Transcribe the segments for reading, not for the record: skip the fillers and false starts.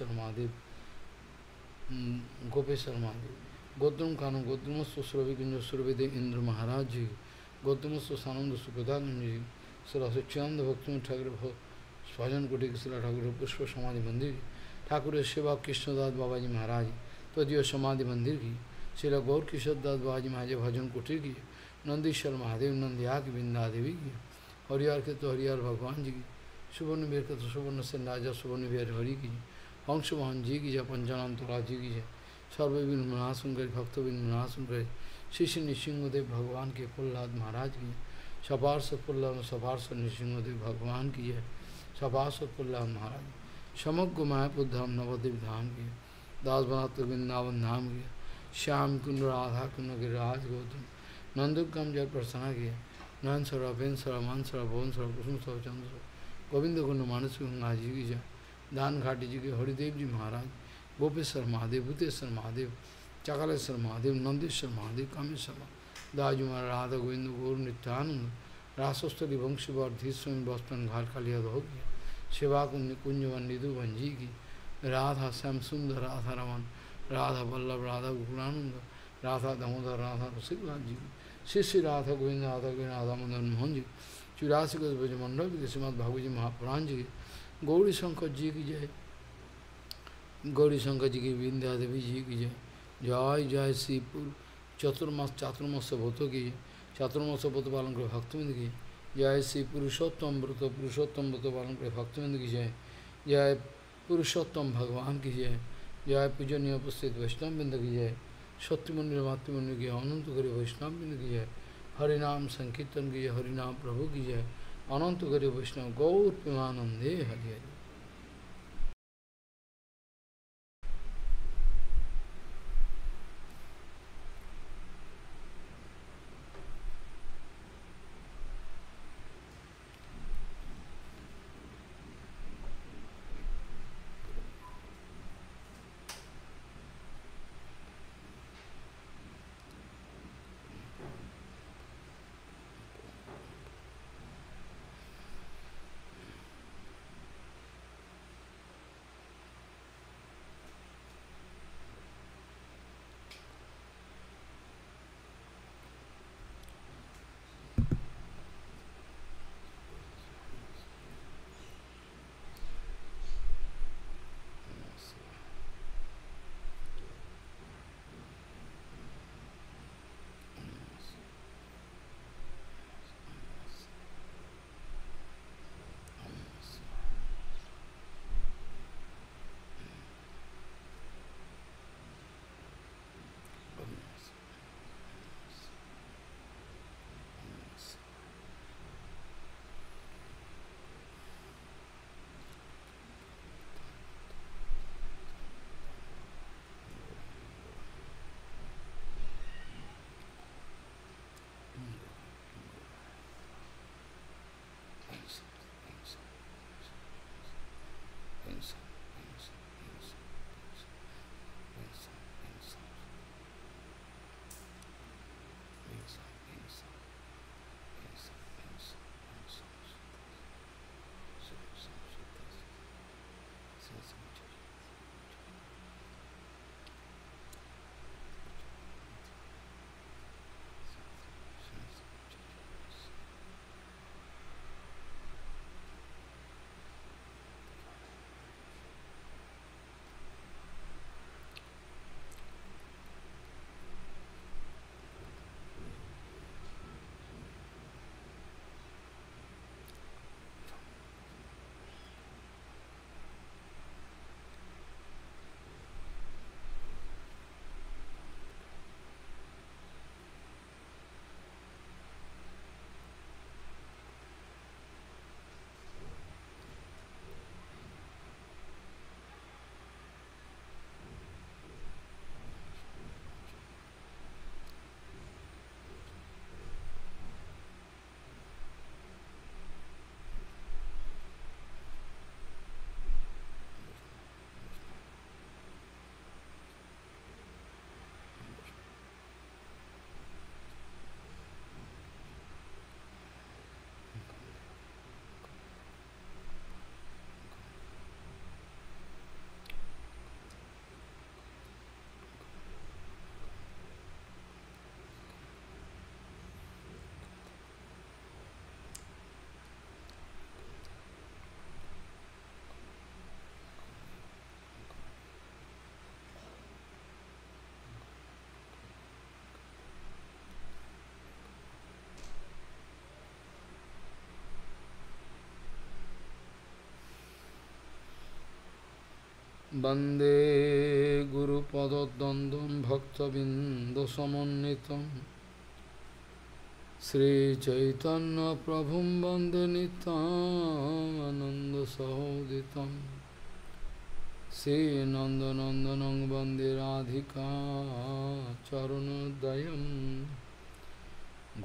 गोपेश्वर महादेव, गोपेश्वर महादेव। गोत्रम कानम गोत्रमस्व सुरभिकुंज सुरभिदेव इंद्र महाराज जी, गोत्रमस्व सानंद सुखदानंद जी, श्री सच्चिदानंद भक्ति ठाकुर स्वजन कोटि शिला ठाकुर पुष्प समाधि मंदिर, ठाकुर सेवा कृष्णदास बाबा जी महाराज तदीय समाधि मंदिर की, शिला गौर किशोर दास बाबा जी महाराज भजन कुटीर की, नंदीश्वर महादेव नंदिया की बिंदा देवी की, हरिहर के तो हरिहर भगवान जी की, सुवर्ण वीर के तो सुवर्ण से राजा सुवर्ण वीर हरि की, हंस मोहन जी की जय, पंचानंद तुला जी की जय, सर्वविघ्न विनाशन करे भक्तविघ्न विनाशन करे, श्री श्री नृसिंहदेव भगवान के प्रहलाद महाराज की, सपार्श प्रहलाद सपार्श नृसिंहदेव भगवान की जय, सपार्श प्रहलाद महाराज, समग्र मायापुर धाम नवद्वीप धाम की, दास बनात वृंदावन धाम की, श्याम कुंड राधा कुंड गिरिराज गौतम, नंदुकम जय प्रसन्ना की, नयन सरा बेन सरा मान सरा भवन सरा कुसुम सरा चंद्र गोविंद कुंड मानस गंगा जी की जय, दान घाटी जी के हरिदेव जी महाराज, गोपेश्वर महादेव, भूतेश्वर महादेव, चकालेश्वर महादेव, नंदेश्वर महादेव, कामेश्वर दाजू महाराज राधा गोविंद गौर नित्यानंद, रासोस्तरी वंशीवर्धी स्वयं बस्तन घाट कालिया हो गया, शिवा कुंज कुंजवन निधुवन जी की, राधा श्याम सुंदर राधा रमन, राधा वल्लभ राधा गुणानंद, राधा दामोदर राधा रसिकलाल जी की, श्री श्री राधा गोविंद राधा गोविंद राधा मदन मोहन जी, 84 गज ब्रजमंडल के श्रीमद भागवत जी महापुराण जी की, गौरी शंकर जी की जय, गौरी शंकर जी की, विंध्या देवी जी की जय, जय जय श्रीपुर चातुर्मास भूतों की, चातुर्मास व्रत पालन कर भक्तविंद की जय, श्री पुरुषोत्तम व्रत पालन कर भक्तविंद की जय, जय पुरुषोत्तम भगवान की जय, जय पूजनीय उपस्थित वैष्णव बिंद की जय, सत्यमंदिर मातृमंदिर की अनंत गरी वैष्णव बिंद की जय, हरिनाम संकीर्तन की जय, हरिनाम प्रभु की जय, अनंत गरी वैष्णव गौर प्रेमानंदे हरि हरि। वंदे गुरुपदद्वन्द्वं भक्तबिन्दसमन्वितं श्रीचैतन्यप्रभुं वन्दे नित्यानन्दसहोदितं श्रीनन्दनन्दनं वन्दे राधिका चरणोदयं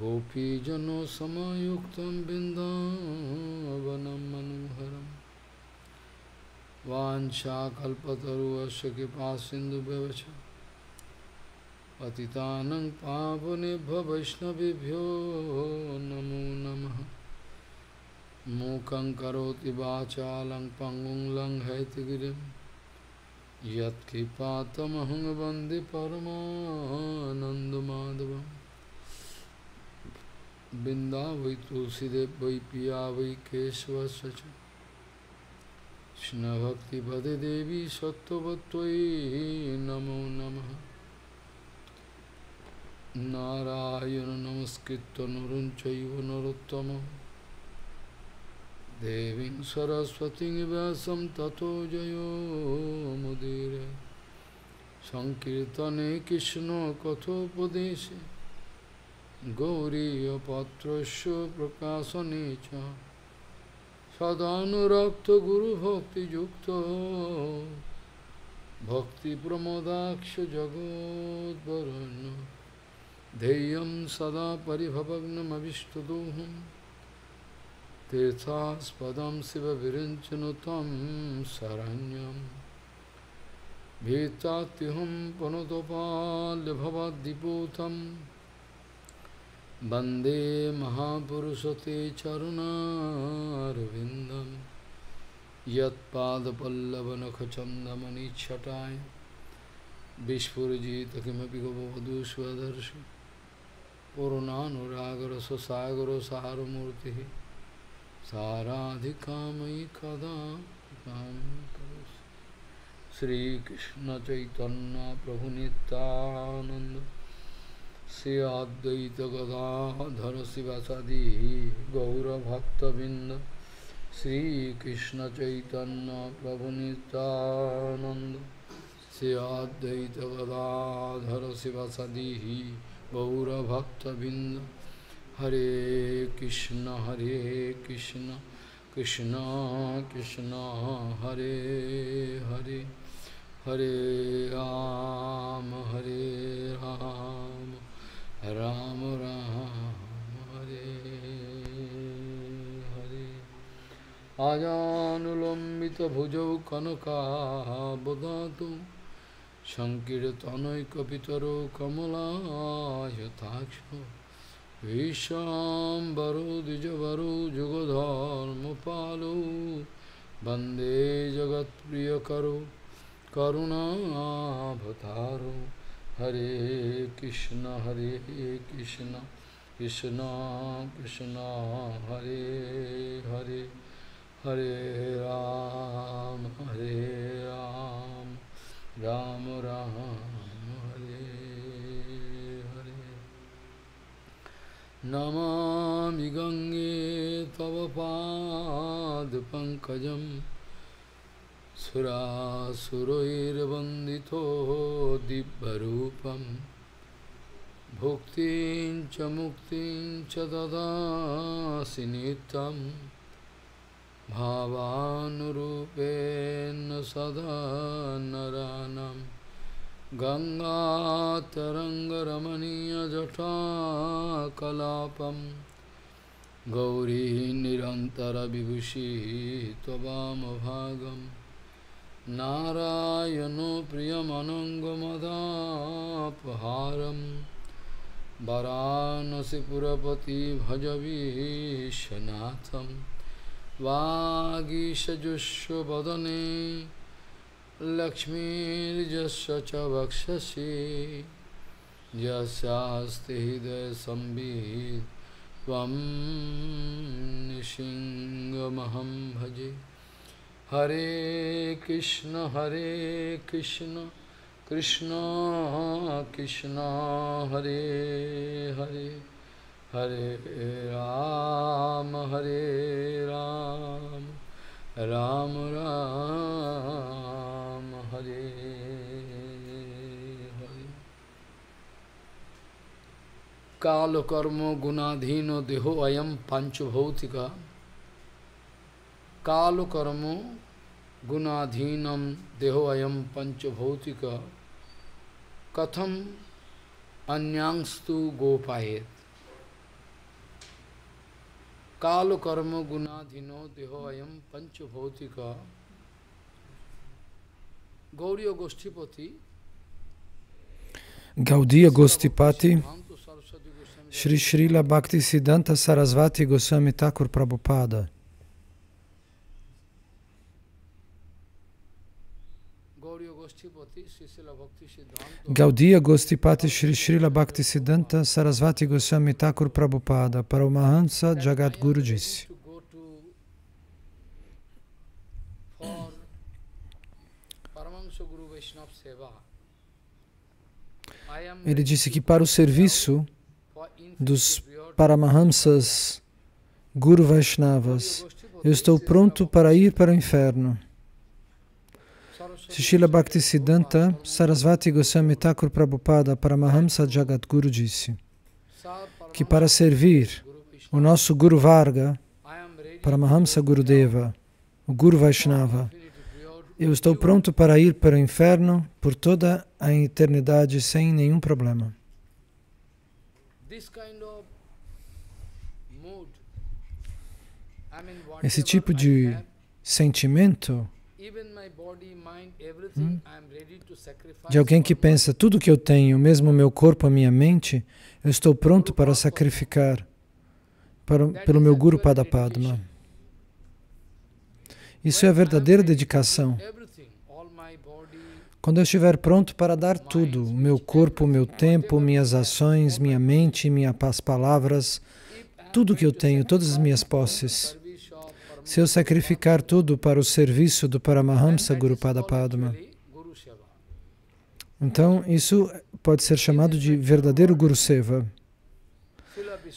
गोपीजनसमायुक्तं बिन्दावनं मनोहरम् वाञ्छाकल्पतरुश्च कृपासिन्धुभ्यश्च पतितानं पावनेभ्यो वैष्णवेभ्यो नमो नमः। मूकं करोति वाचालं पङ्गुं लङ्घयतिगिरिं यत्कृपातमहं वन्दे परमानन्दमाधवं। बिन्दावै तुलसीदेव वै पिया वै केशवस्य च कृष्ण भक्ति पदे देवी सत्ववत्त्वयि नमो नमः। नारायण नमस्कृत्य नरं चैव नरोत्तमं देवीं सरस्वतीं व्यासं ततो जयो मुदीरये। संकीर्तने कृष्ण कथोपदेशे गौरीयपात्रस्य प्रकाशने च सदानुरक्त गुरु भक्ति युक्तो भक्ति प्रमोदाक्ष जगोद्वरुण्य ध्येयं सदा परिभवग्नमभिष्टदोहं तीर्थास्पदं शिवविरञ्चनुतं शरण्यं भीतात्युहं पुनतपाल्यभवद्दिपूतं वन्दे महापुरुषते चरुणारविन्दं यत्पादपल्लवनखचन्दमणिच्छटाय विस्फुरजित किमपि गववधू स्वदर्शि पूर्णानुरागरससागरसारमूर्तिः साराधिकामयि कदा करोसि। श्रीकृष्णचैतन्य प्रभुनित्यानन्द श्री अद्वैत गदाधर शिवासादि गौरभक्तबिंद श्रीकृष्ण चैतन्य प्रभु नित्यानंद श्री अद्वैत गदाधर शिवासादि गौरभक्तबिंद। हरे कृष्ण कृष्ण कृष्ण हरे हरे हरे राम राम राम हरे हरे। आजानुलंबित भुजौ कनकाबदातु संकीर्तनैकपितरो कमलायताक्षो विश्वाम्बरो द्विजवरो जुगधर्मपालो वन्दे जगत्प्रियकरो करुणावतारो। हरे कृष्ण कृष्ण कृष्ण हरे हरे हरे राम राम राम हरे हरे। नमामि गंगे तव पादपङ्कजं सुरासुरैर्वन्दितो दिव्यरूपं भुक्तिं च मुक्तिं च ददासि नित्यं भावानुरूपेण सदा नराणां। गङ्गातरङ्गरमणीयजटाकलापं गौरी निरन्तरविभूषी त्ववामभागम्। नारायणो प्रियमनङ्गमदापहारं वाराणसीपुरपति भजवीशनाथं। वागीशजुष्वदने लक्ष्मीर्यस्य च वक्षसि यस्यास्ति हृदयसंवित् त्वं नृसिंहमहं भजे। हरे कृष्ण कृष्ण कृष्ण हरे हरे हरे राम राम Ram Hare Hare. Kala karma gunadhino deho ayam panchabhautika. Kala karma gunadhinam deho ayam panchabhautika. Katham anyangstu gopayet. Kala karma gunadhino deho ayam panchabhautika. Gauriya Goshtipati, Gaudiya Goshtipati, Shri Srila Bhaktisiddhanta Sarasvati Goswami Thakur Prabhupada. Gaudiya Goshtipati Shri Srila Bhaktisiddhanta Sarasvati Goswami Thakur Prabhupada. Paramahansa Jagadguru disse: ele disse que para o serviço dos Paramahamsas Guru Vaishnavas, eu estou pronto para ir para o inferno. Srila Bhaktisiddhanta Sarasvati Goswami Thakur Prabhupada Paramahamsa Jagadguru disse que para servir o nosso Guru Varga, Paramahamsa Gurudeva, o Guru Vaishnava, eu estou pronto para ir para o inferno por toda a eternidade sem nenhum problema. Esse tipo de sentimento de alguém que pensa, tudo que eu tenho, mesmo o meu corpo, a minha mente, eu estou pronto para sacrificar pelo meu Guru Padapadma. Isso é a verdadeira dedicação. Quando eu estiver pronto para dar tudo, o meu corpo, o meu tempo, minhas ações, minha mente, minhas palavras, tudo que eu tenho, todas as minhas posses, se eu sacrificar tudo para o serviço do Paramahamsa Guru Padapadma, então isso pode ser chamado de verdadeiro Guru Seva.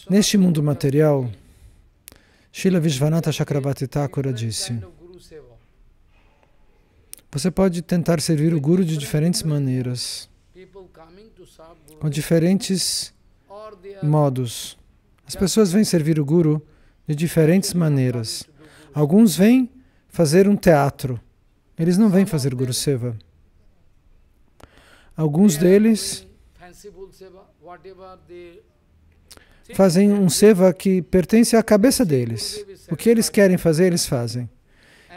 Neste mundo material, Srila Vishvanatha Chakravarti Thakura disse: você pode tentar servir o Guru de diferentes maneiras, com diferentes modos. As pessoas vêm servir o Guru de diferentes maneiras. Alguns vêm fazer um teatro, eles não vêm fazer Guru Seva. Alguns deles fazem um seva que pertence à cabeça deles. O que eles querem fazer, eles fazem.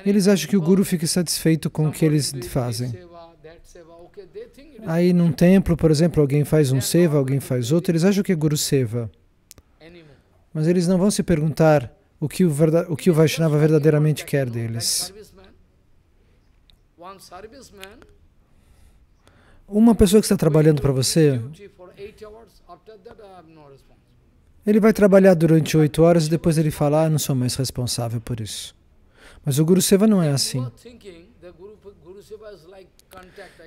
Eles acham que o Guru fique satisfeito com o que eles fazem. Aí num templo, por exemplo, alguém faz um seva, alguém faz outro, eles acham que é Guru Seva. Mas eles não vão se perguntar o que o Vaishnava verdadeiramente quer deles. Uma pessoa que está trabalhando para você, ele vai trabalhar durante 8 horas e depois ele fala, não sou mais responsável por isso. Mas o Guru Seva não é assim.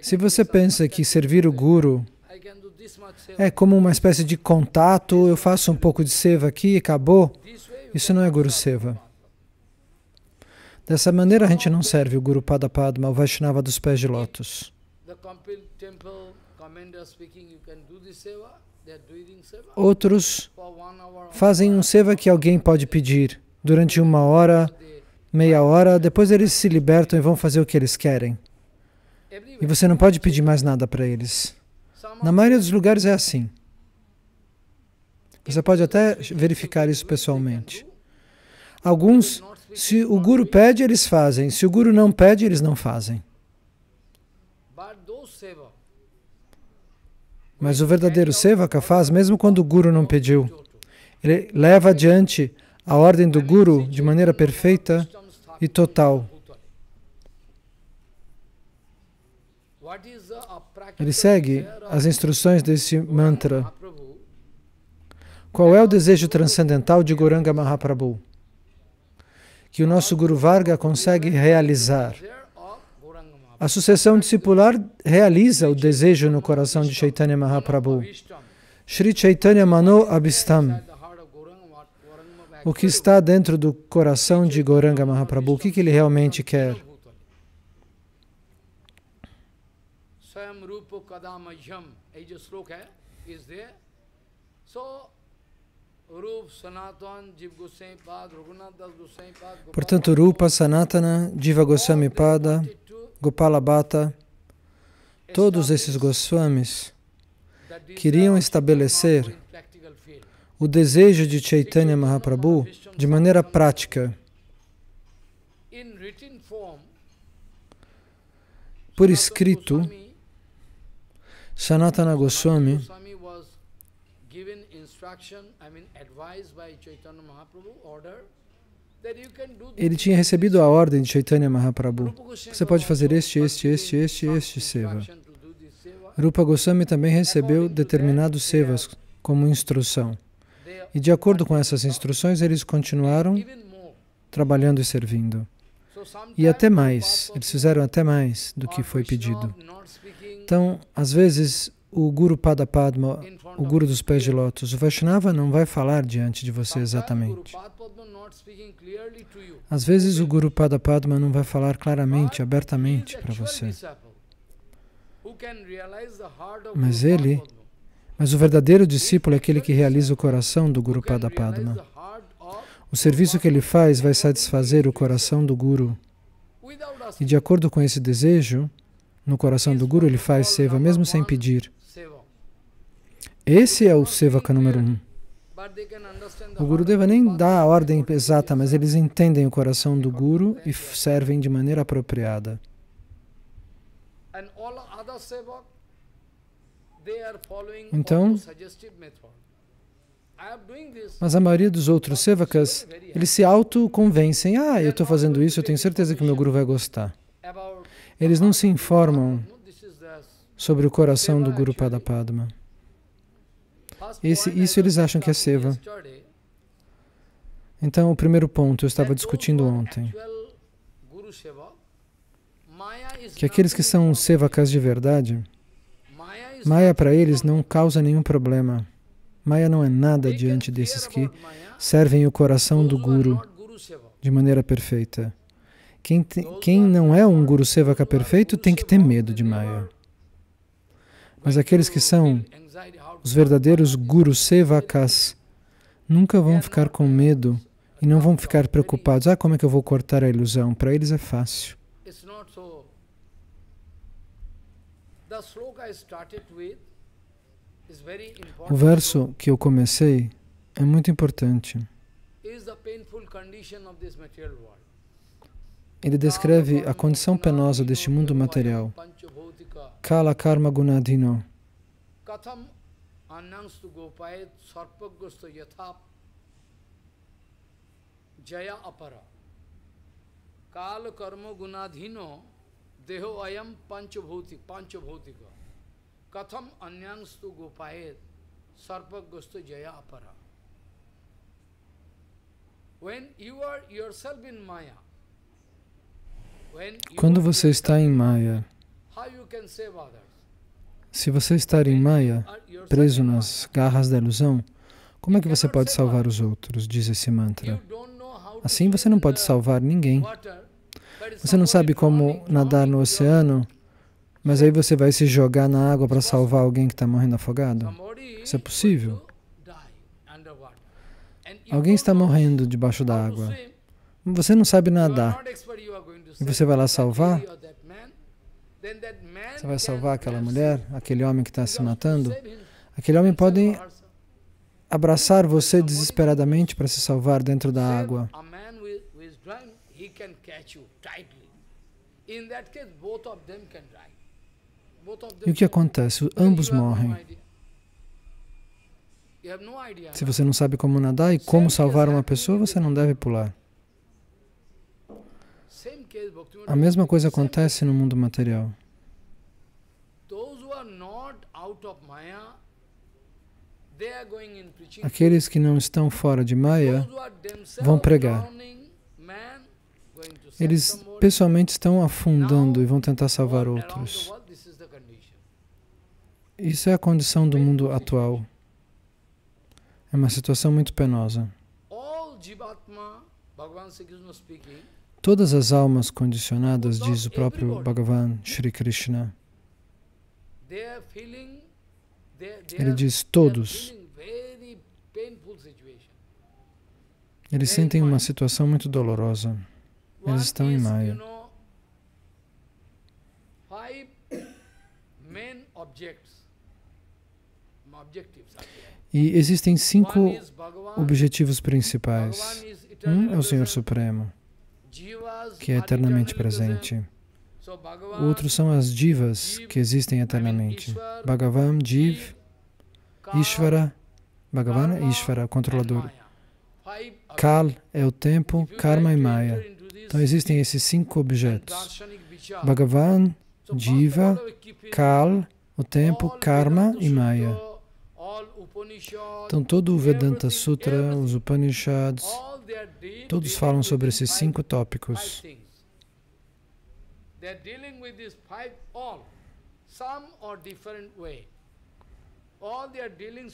Se você pensa que servir o Guru é como uma espécie de contato, eu faço um pouco de seva aqui e acabou, isso não é Guru Seva. Dessa maneira a gente não serve o Guru Padapadma, o Vaishnava dos pés de lótus. Outros fazem um seva que alguém pode pedir durante 1 hora, meia hora, depois eles se libertam e vão fazer o que eles querem. E você não pode pedir mais nada para eles. Na maioria dos lugares é assim. Você pode até verificar isso pessoalmente. Alguns, se o Guru pede, eles fazem. Se o Guru não pede, eles não fazem. Mas o verdadeiro Sevaka faz mesmo quando o Guru não pediu. Ele leva adiante a ordem do Guru de maneira perfeita e total. Ele segue as instruções desse mantra. Qual é o desejo transcendental de Gauranga Mahaprabhu? Que o nosso Guru Varga consegue realizar. A sucessão discipular realiza o desejo no coração de Chaitanya Mahaprabhu. Shri Chaitanya Mano Abhistam. O que está dentro do coração de Gauranga Mahaprabhu, o que ele realmente quer? Swayam Rupa Kadamajham. Is a sloka is there. So, Rup, Sanatan, Jiva Goswami Pad, Raghunath Das Goswami Pad, Portanto, Rupa, Sanatana, Jiva Goswami Pada, Gopala Bhatta, todos esses Goswamis queriam estabelecer o desejo de Chaitanya Mahaprabhu de maneira prática. Por escrito, Sanatana Goswami ele tinha recebido a ordem de Chaitanya Mahaprabhu. Você pode fazer este seva. Rupa Goswami também recebeu determinados sevas como instrução. E de acordo com essas instruções, eles continuaram trabalhando e servindo. E até mais, eles fizeram até mais do que foi pedido. Então, às vezes, o Guru Pada Padma, o Guru dos pés de lótus, o Vaishnava não vai falar diante de você exatamente. Às vezes, o Guru Pada Padma não vai falar claramente, abertamente para você. Mas o verdadeiro discípulo é aquele que realiza o coração do Guru Pada Padma. O serviço que ele faz vai satisfazer o coração do Guru. E de acordo com esse desejo, no coração do Guru ele faz seva, mesmo sem pedir. Esse é o sevaka número 1. O Gurudeva nem dá a ordem exata, mas eles entendem o coração do Guru e servem de maneira apropriada. Então, mas a maioria dos outros sevakas, eles se autoconvencem. Eu estou fazendo isso, eu tenho certeza que o meu Guru vai gostar. Eles não se informam sobre o coração do Guru Pada Padma. Isso eles acham que é seva. Então, o primeiro ponto eu estava discutindo ontem. Que aqueles que são sevakas de verdade, Maya para eles não causa nenhum problema. Maya não é nada diante desses que servem o coração do Guru de maneira perfeita. Quem não é um Guru Sevaka perfeito tem que ter medo de Maya. Mas aqueles que são os verdadeiros Guru Sevakas nunca vão ficar com medo e não vão ficar preocupados. Como é que eu vou cortar a ilusão? Para eles é fácil. O verso que eu comecei é muito importante. Ele descreve a condição penosa deste mundo material. Kala karma gunadhino. Kala karma gunadhino deho ayam panchabhutika. Katham anyanstu gopayet sarpagosto jaya apara. When you are yourself in Maya, quando você está em Maya, se você está em Maya, preso nas garras da ilusão, como é que você pode salvar os outros? Diz esse mantra. Assim você não pode salvar ninguém. Você não sabe como nadar no oceano, mas aí você vai se jogar na água para salvar alguém que está morrendo afogado? Isso é possível? Alguém está morrendo debaixo da água. Você não sabe nadar. E você vai lá salvar? Você vai salvar aquela mulher, aquele homem que está se matando? Aquele homem pode abraçar você desesperadamente para se salvar dentro da água. E o que acontece? Ambos morrem. Se você não sabe como nadar e como salvar uma pessoa, você não deve pular. A mesma coisa acontece no mundo material. Aqueles que não estão fora de Maya vão pregar. Eles pessoalmente estão afundando e vão tentar salvar outros. Isso é a condição do mundo atual. É uma situação muito penosa. Todas as almas condicionadas, diz o próprio Bhagavan Shri Krishna, Ele diz todos. Eles sentem uma situação muito dolorosa. Eles estão em Maya. E existem 5 objetivos principais. Um é o Senhor Supremo, que é eternamente presente. O outro são as jivas, que existem eternamente. Bhagavan, Jiv, Ishvara, Bhagavan é Ishvara, controlador. Kal é o tempo, Karma e Maya. Então existem esses 5 objetos. Bhagavan, Jiva, Kal, o tempo, Karma e Maya. Então todo o Vedanta Sutra, os Upanishads, todos falam sobre esses 5 tópicos.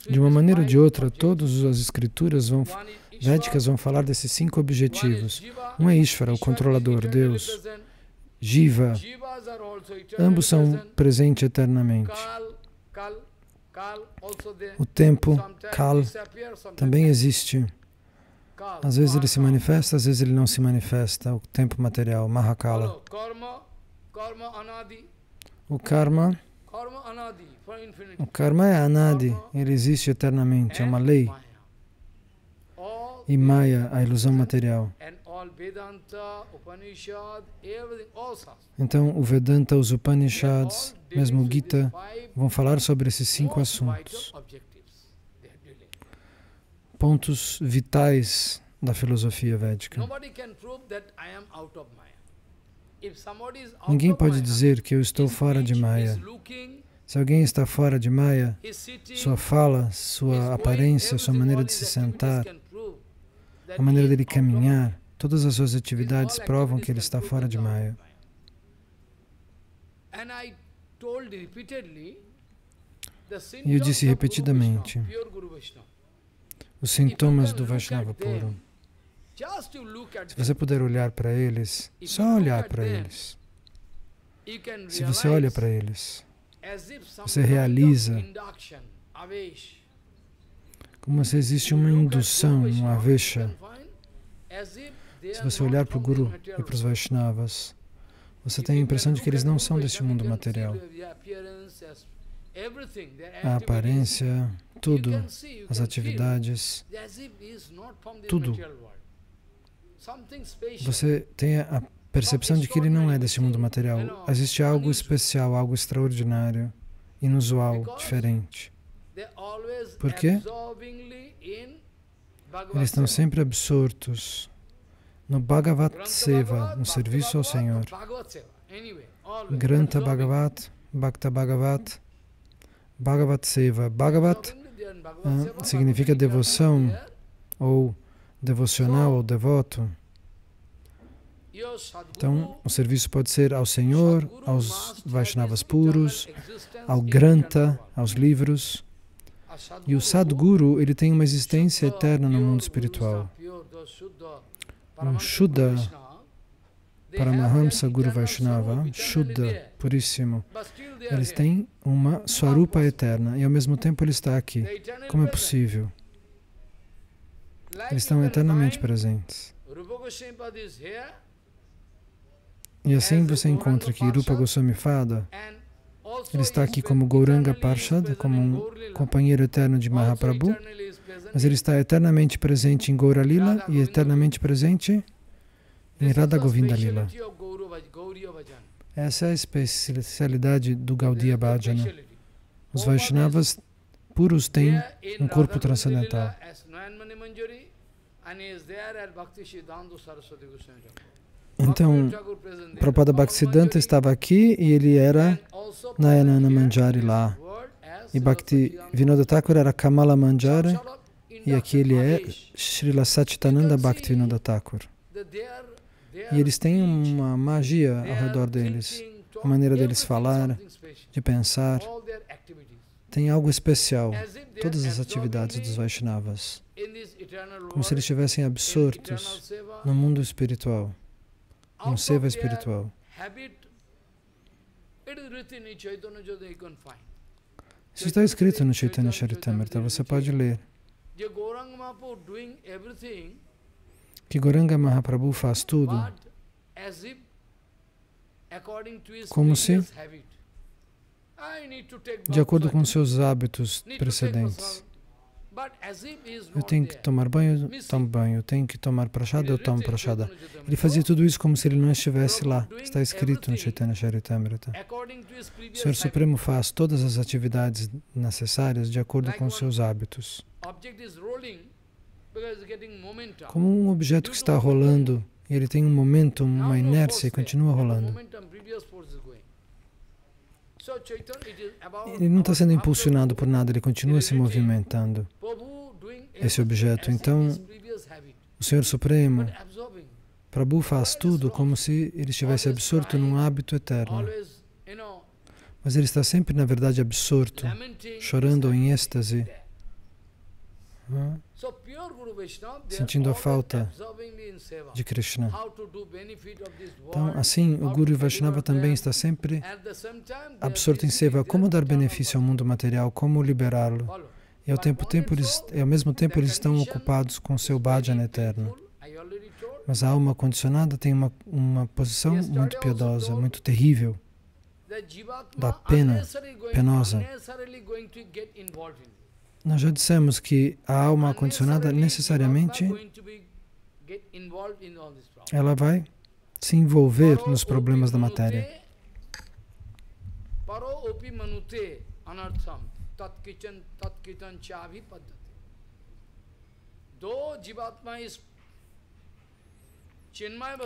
De uma maneira ou de outra, todas as escrituras védicas vão falar desses 5 objetivos. Um é Ishvara, o controlador, Deus. Jiva, ambos são presentes eternamente. O tempo, Kal, também existe. Às vezes ele se manifesta, às vezes ele não se manifesta. O tempo material, Mahakala. O karma é Anadi, ele existe eternamente, é uma lei. E Maya, a ilusão material. Então, o Vedanta, os Upanishads, mesmo o Gita, vão falar sobre esses 5 assuntos. Pontos vitais da filosofia védica. Ninguém pode dizer que eu estou fora de Maya. Se alguém está fora de Maya, sua fala, sua aparência, sua maneira de se sentar, a maneira dele caminhar, todas as suas atividades provam que ele está fora de Maya. E eu disse repetidamente, os sintomas do Vaishnava puro. Se você puder olhar para eles, só olhar para eles. Se você olha para eles, você realiza como se existe uma indução, um avesha. Se você olhar para o Guru e para os Vaishnavas, você tem a impressão de que eles não são deste mundo material. A aparência, tudo, as atividades, tudo. Você tem a percepção de que ele não é desse mundo material. Existe algo especial, algo extraordinário, inusual, diferente. Por quê? Eles estão sempre absortos no Bhagavat Seva, no serviço ao Senhor. Granta Bhagavat, Bhakta Bhagavat, Bhagavat Seva. Bhagavat significa devoção, ou devocional, ou devoto. Então, o serviço pode ser ao Senhor, aos Vaishnavas puros, ao Granta, aos livros. E o Sadguru, ele tem uma existência eterna no mundo espiritual. Um Shuddha Paramahamsa Guru Vaishnava, Shuddha, puríssimo, eles têm uma Swarupa eterna e ao mesmo tempo ele está aqui. Como é possível? Eles estão eternamente presentes. E assim você encontra que Rupa Goswami Pada, ele está aqui como Gauranga Parshad, como um companheiro eterno de Mahaprabhu, mas ele está eternamente presente em Gaura Lila e eternamente presente em Radha Govinda Lila. Essa é a especialidade do Gaudiya Bhajana. Os Vaishnavas puros têm um corpo transcendental. Então, Prabhupada Bhaktisiddhanta estava aqui e ele era Nayanana Manjari lá. E Bhakti Vinoda Thakur era Kamala Manjari e aqui ele é Srila Satchitananda Bhakti Vinoda Thakur. E eles têm uma magia ao redor deles. A maneira deles falar, de pensar. Tem algo especial. Todas as atividades dos Vaishnavas. Como se eles estivessem absortos no mundo espiritual. Um seva espiritual. Isso está escrito no Chaitanya Charitamrita, você pode ler. Que Gauranga Mahaprabhu faz tudo como se, de acordo com seus hábitos precedentes. Eu tenho que tomar banho, tomo banho. Eu tenho que tomar prashada, eu tomo prashada. Ele fazia tudo isso como se ele não estivesse lá. Está escrito no Chaitanya Charitamrita. O Senhor Supremo faz todas as atividades necessárias de acordo com seus hábitos. Como um objeto que está rolando, e ele tem um momento, uma inércia e continua rolando. Ele não está sendo impulsionado por nada, ele continua se movimentando, esse objeto. Então, o Senhor Supremo, Prabhu faz tudo como se ele estivesse absorto num hábito eterno. Mas ele está sempre, na verdade, absorto, chorando em êxtase, sentindo a falta de Krishna. Então, assim, o Guru Vaishnava também está sempre absorto em seva. Como dar benefício ao mundo material, como liberá-lo. E ao mesmo tempo eles estão ocupados com seu bhajana eterno. Mas a alma condicionada tem uma posição muito piedosa, muito terrível, da penosa. Nós já dissemos que a alma condicionada necessariamente ela vai se envolver nos problemas da matéria.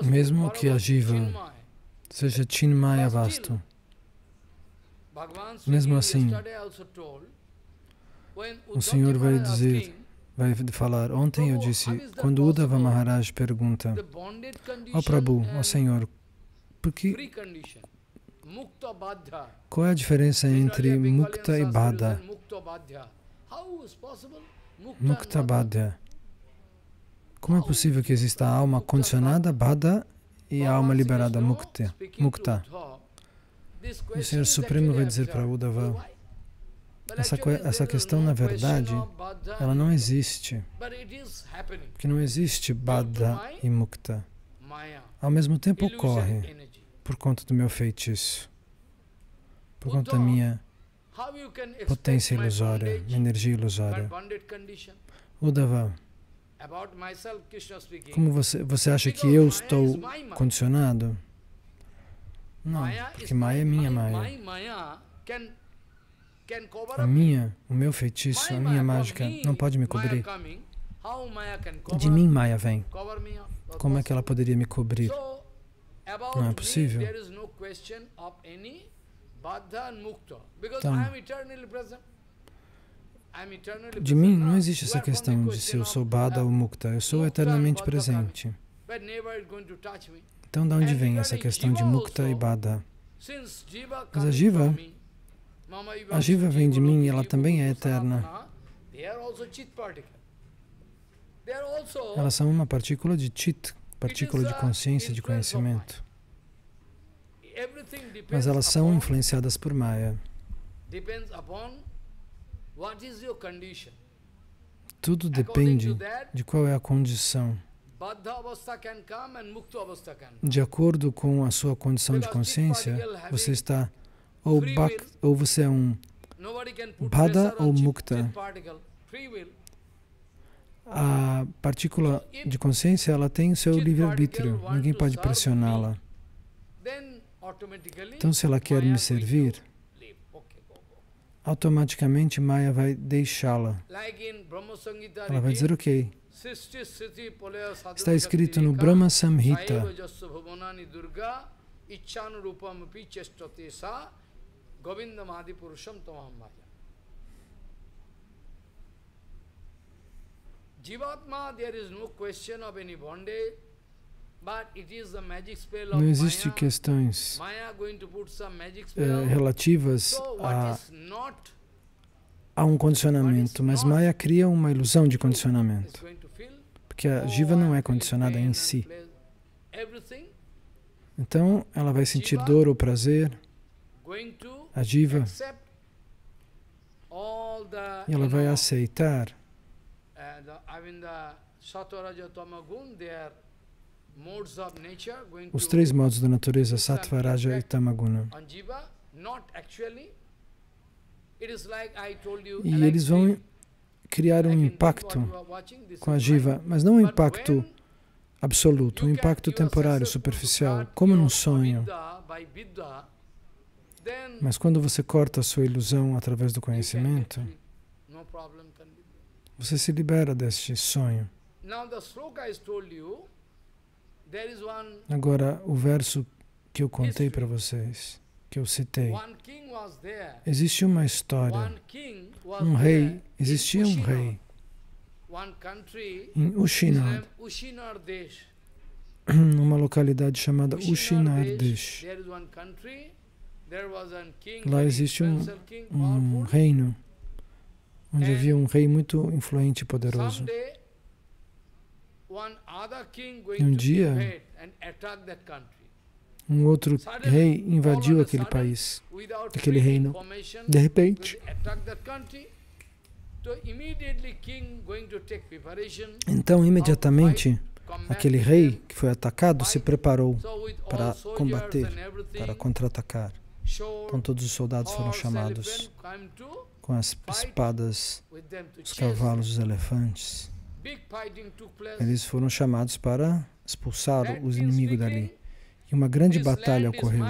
Mesmo que a Jiva seja Chinmaya Vastu, mesmo assim, o Senhor vai dizer, vai falar, ontem eu disse, quando Uddhava Maharaj pergunta, ó Prabhu, ó Senhor, qual é a diferença entre Mukta e Bada? Mukta Bada. Como é possível que exista a alma condicionada, Bada, e a alma liberada, Mukta? E o Senhor Supremo vai dizer para Uddhava, essa questão, na verdade, ela não existe. Porque não existe Bada e Mukta. Ao mesmo tempo ocorre por conta do meu feitiço, por conta da minha potência ilusória, minha energia ilusória. Uddhava, como você acha que eu estou condicionado? Não, porque Maya é minha Maya. O meu feitiço, a minha mágica não pode me cobrir. De mim Maya vem. Como é que ela poderia me cobrir? Não é possível. Então, de mim não existe essa questão de se eu sou Bada ou Mukta. Eu sou eternamente presente. Então, de onde vem essa questão de Mukta e Bada? Mas a Jiva vem de mim e ela também é eterna. Elas são uma partícula de Chit, partícula de consciência, de conhecimento. Mas elas são influenciadas por Maya. Tudo depende de qual é a condição. De acordo com a sua condição de consciência, você está ou você é um Bada ou Mukta. A partícula de consciência, ela tem o seu livre-arbítrio. Ninguém pode pressioná-la. Então, se ela quer me servir, automaticamente Maya vai deixá-la. Ela vai dizer, ok. Está escrito no Brahma Samhita. Não existe questões relativas a um condicionamento, mas Maya cria uma ilusão de condicionamento, porque a Jiva não é condicionada em si. Então, ela vai sentir dor ou prazer a Jiva, e ela vai aceitar os três modos da natureza, Sattva, Raja e Tamaguna. E eles vão criar um impacto com a Jiva, mas não um impacto absoluto, um impacto temporário, superficial, como num sonho. Mas quando você corta a sua ilusão através do conhecimento, você se libera deste sonho. Agora, o verso que eu contei para vocês, que eu citei, existe uma história. Um rei, existia um rei em Ushinad, numa localidade chamada Ushinardesh. Lá existe um reino onde havia um rei muito influente e poderoso. E um dia, um outro rei invadiu aquele país, aquele reino. De repente, então, imediatamente, aquele rei que foi atacado se preparou para combater, para contra-atacar. Então todos os soldados foram chamados com as espadas, os cavalos, os elefantes. Eles foram chamados para expulsar os inimigos dali. E uma grande batalha ocorreu.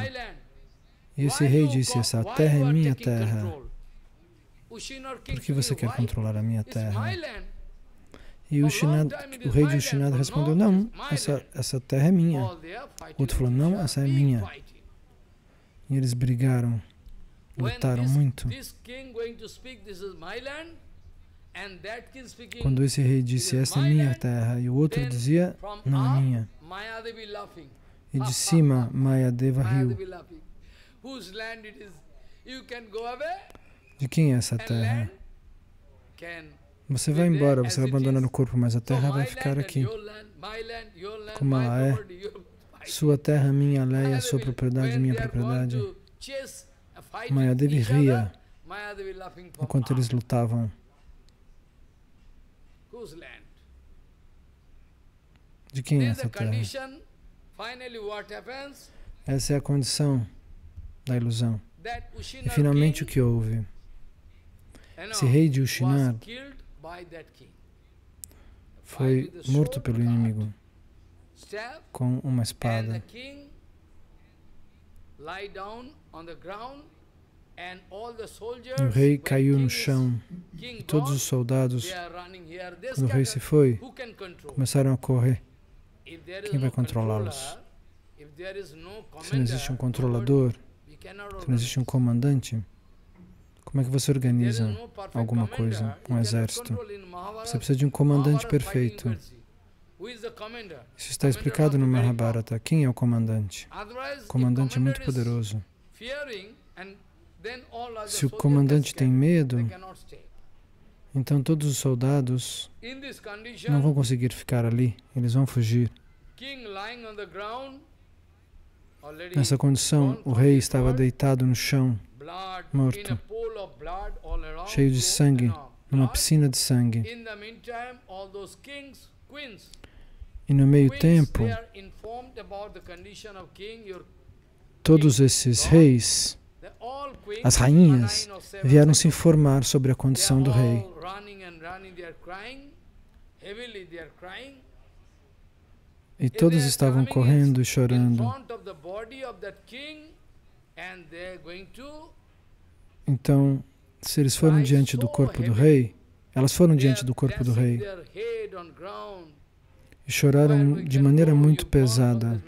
E esse rei disse, essa terra é minha terra. Por que você quer controlar a minha terra? E o rei de Ushinad respondeu, não, essa terra é minha. O outro falou, não, essa é minha. E eles brigaram, lutaram muito. Quando esse rei disse, essa é minha terra, e o outro dizia, não é minha. E de cima, Mayadeva riu. De quem é essa terra? Você vai embora, você vai abandonar o corpo, mas a terra vai ficar aqui. Como ela é. Sua terra, minha lei, a sua propriedade, minha propriedade. Mayadevi ria enquanto eles lutavam. De quem é essa terra? Essa é a condição da ilusão. E finalmente o que houve? Esse rei de Ushinad foi morto pelo inimigo com uma espada. E o rei caiu no chão. E todos os soldados, quando o rei se foi, começaram a correr. Quem vai controlá-los? Se não existe um controlador, se não existe um comandante, como é que você organiza alguma coisa, um exército? Você precisa de um comandante perfeito. Isso está explicado no Mahabharata. Quem é o comandante? O comandante é muito poderoso. Se o comandante tem medo, então todos os soldados não vão conseguir ficar ali, eles vão fugir. Nessa condição, o rei estava deitado no chão, morto, cheio de sangue, numa piscina de sangue. E no meio tempo, todos esses reis, as rainhas, vieram se informar sobre a condição do rei. E todos estavam correndo e chorando. Então, se eles foram diante do corpo do rei, elas foram diante do corpo do rei e choraram de maneira muito pesada.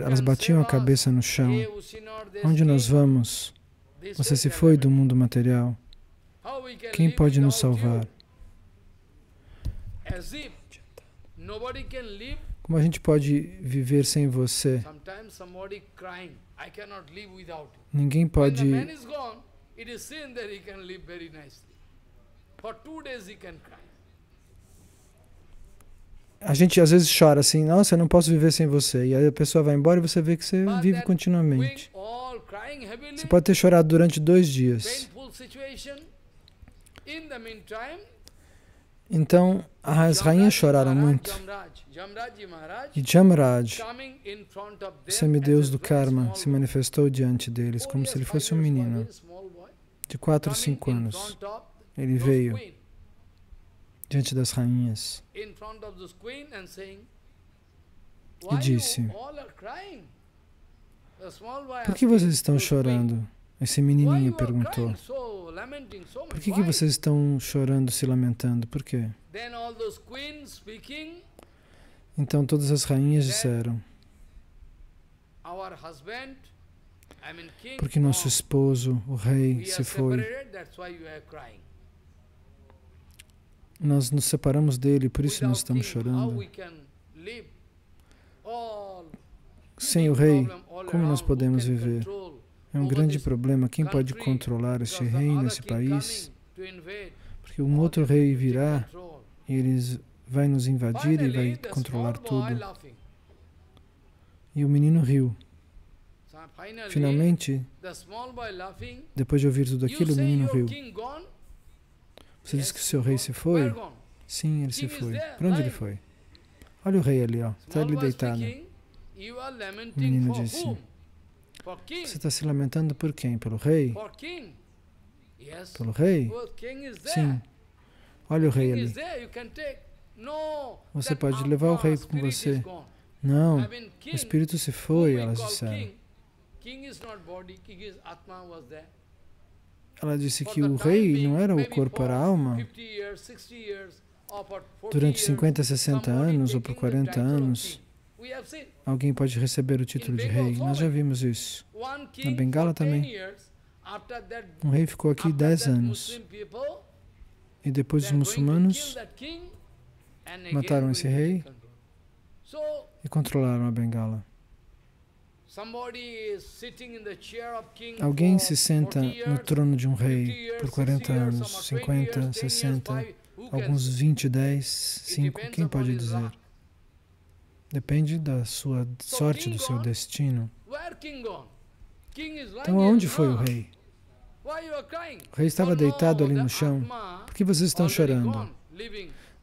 Elas batiam a cabeça no chão. Onde nós vamos? Você se foi do mundo material. Quem pode nos salvar? Como a gente pode viver sem você? Ninguém pode... A gente às vezes chora assim, nossa, eu não posso viver sem você. E aí a pessoa vai embora e você vê que você vive continuamente. Você pode ter chorado durante 2 dias. Então, as rainhas choraram muito. E Jamraj, o semideus do karma, se manifestou diante deles como se ele fosse um menino de 4 ou 5 anos. Ele veio diante das rainhas e disse: por que vocês estão chorando? Esse menininho perguntou. Por que vocês estão chorando, se lamentando? Por quê? Então todas as rainhas disseram: porque nosso esposo, o rei, se foi. Nós nos separamos dele, por isso nós estamos chorando. Sem o rei, como nós podemos viver? É um grande problema. Quem pode controlar este reino, esse país? Porque um outro rei virá e ele vai nos invadir e vai controlar tudo. E o menino riu. Finalmente, depois de ouvir tudo aquilo, o menino riu. Você diz que o seu rei se foi? Sim, ele se foi. Para onde ele foi? Olha o rei ali, ó. Está ali deitado. O menino disse: você está se lamentando por quem? Pelo rei? Pelo rei? Sim. Olha o rei ali. Você pode levar o rei com você. Não, o espírito se foi, elas disseram. Ela disse que o rei não era o corpo, era a alma. Durante 50, 60 anos ou por 40 anos, alguém pode receber o título de rei. Nós já vimos isso. Na Bengala também. Um rei ficou aqui 10 anos. E depois os muçulmanos mataram esse rei e controlaram a Bengala. Alguém se senta no trono de um rei por 40 anos, 50, 60, alguns 20, 10, 5, quem pode dizer? Depende da sua sorte, do seu destino. Então, aonde foi o rei? O rei estava deitado ali no chão. Por que vocês estão chorando?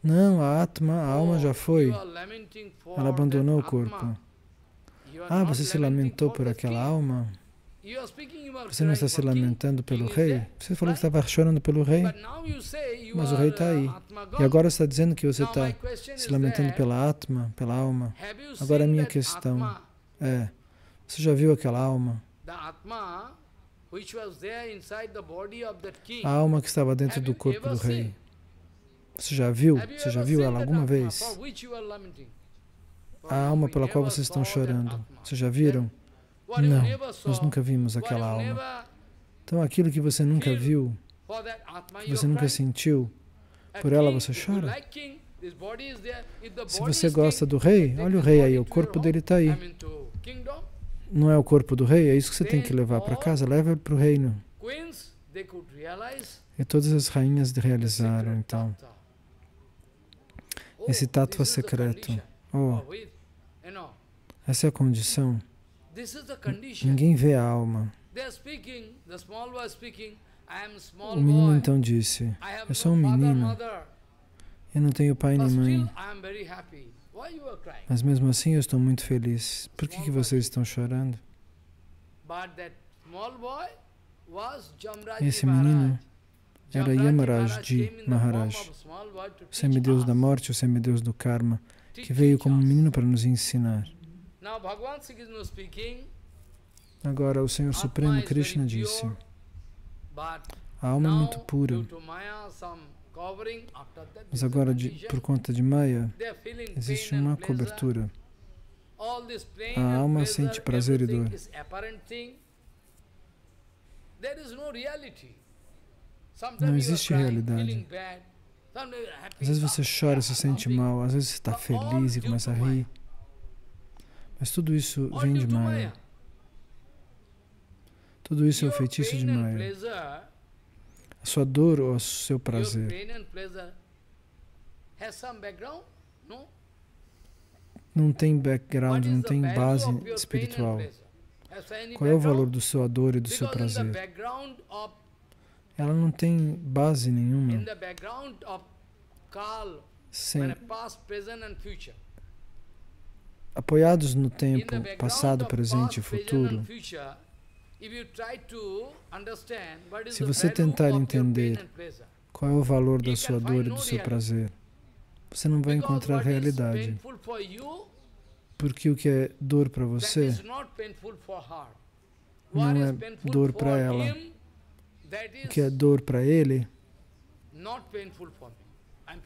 Não, a Atma, a alma já foi. Ela abandonou o corpo. Ah, você se lamentou por aquela alma? Você não está se lamentando pelo rei? Você falou que estava chorando pelo rei, mas o rei está aí. E agora você está dizendo que você está se lamentando pela Atma, pela alma. Agora a minha questão é, você já viu aquela alma? A alma que estava dentro do corpo do rei. Você já viu? Você já viu ela alguma vez? A alma pela qual vocês estão chorando. Vocês já viram? Não, nós nunca vimos aquela alma. Então aquilo que você nunca viu, que você nunca sentiu, por ela você chora? Se você gosta do rei, olha o rei aí, o corpo dele está aí. Não é o corpo do rei? É isso que você tem que levar para casa, leva para o reino. E todas as rainhas realizaram, então, esse tattva secreto. Oh, essa é a condição. Ninguém vê a alma. O menino então disse: eu sou um menino, eu não tenho pai nem mãe, mas mesmo assim eu estou muito feliz. Por que vocês estão chorando? Esse menino era Yamaraj Maharaj, o semideus da morte, o semideus do karma, que veio como um menino para nos ensinar. Agora o Senhor Supremo Krishna disse: a alma é muito pura, mas agora por conta de Maya existe uma cobertura. A alma sente prazer e dor. Não existe realidade. Às vezes você chora, se sente mal, às vezes você está feliz e começa a rir. Mas tudo isso vem de Maya. Tudo isso é o feitiço de Maya. A sua dor ou o seu prazer não tem background, não tem base espiritual. Qual é o valor da sua dor e do seu prazer? Ela não tem base nenhuma. Apoiados no tempo passado, presente e futuro, se você tentar entender qual é o valor da sua dor e do seu prazer, você não vai encontrar realidade. Porque o que é dor para você não é dor para ela. O que é dor para ele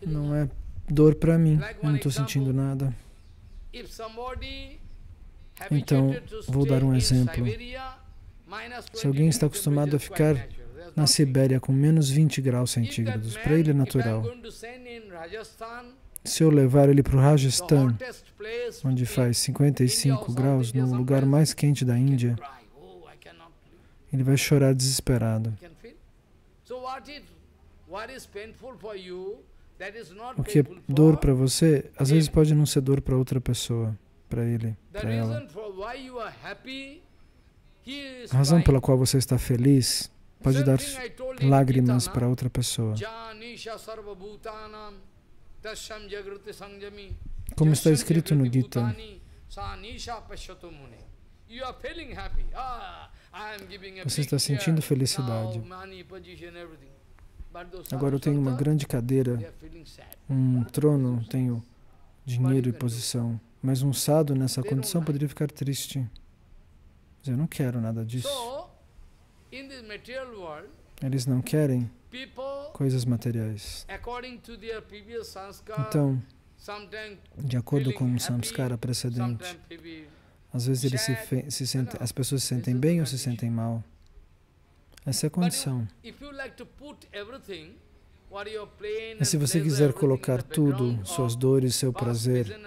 não é dor para mim. Eu não estou sentindo nada. Então, vou dar um exemplo. Se alguém está acostumado a ficar na Sibéria com menos 20 graus centígrados, para ele é natural. Se eu levar ele para o Rajasthan, onde faz 55 graus, no lugar mais quente da Índia, ele vai chorar desesperado. O que é dor para você, às vezes pode não ser dor para outra pessoa, para ele, para ela. A razão pela qual você está feliz pode dar lágrimas para outra pessoa. Como está escrito no Gita, você está sentindo felicidade. Agora eu tenho uma grande cadeira, um trono, tenho dinheiro e posição. Mas um sadhu nessa condição poderia ficar triste. Mas eu não quero nada disso. Eles não querem coisas materiais. Então, de acordo com o samskara precedente, às vezes as pessoas se sentem bem ou se sentem mal. Essa é a condição. Mas se você quiser colocar tudo, suas dores, seu prazer,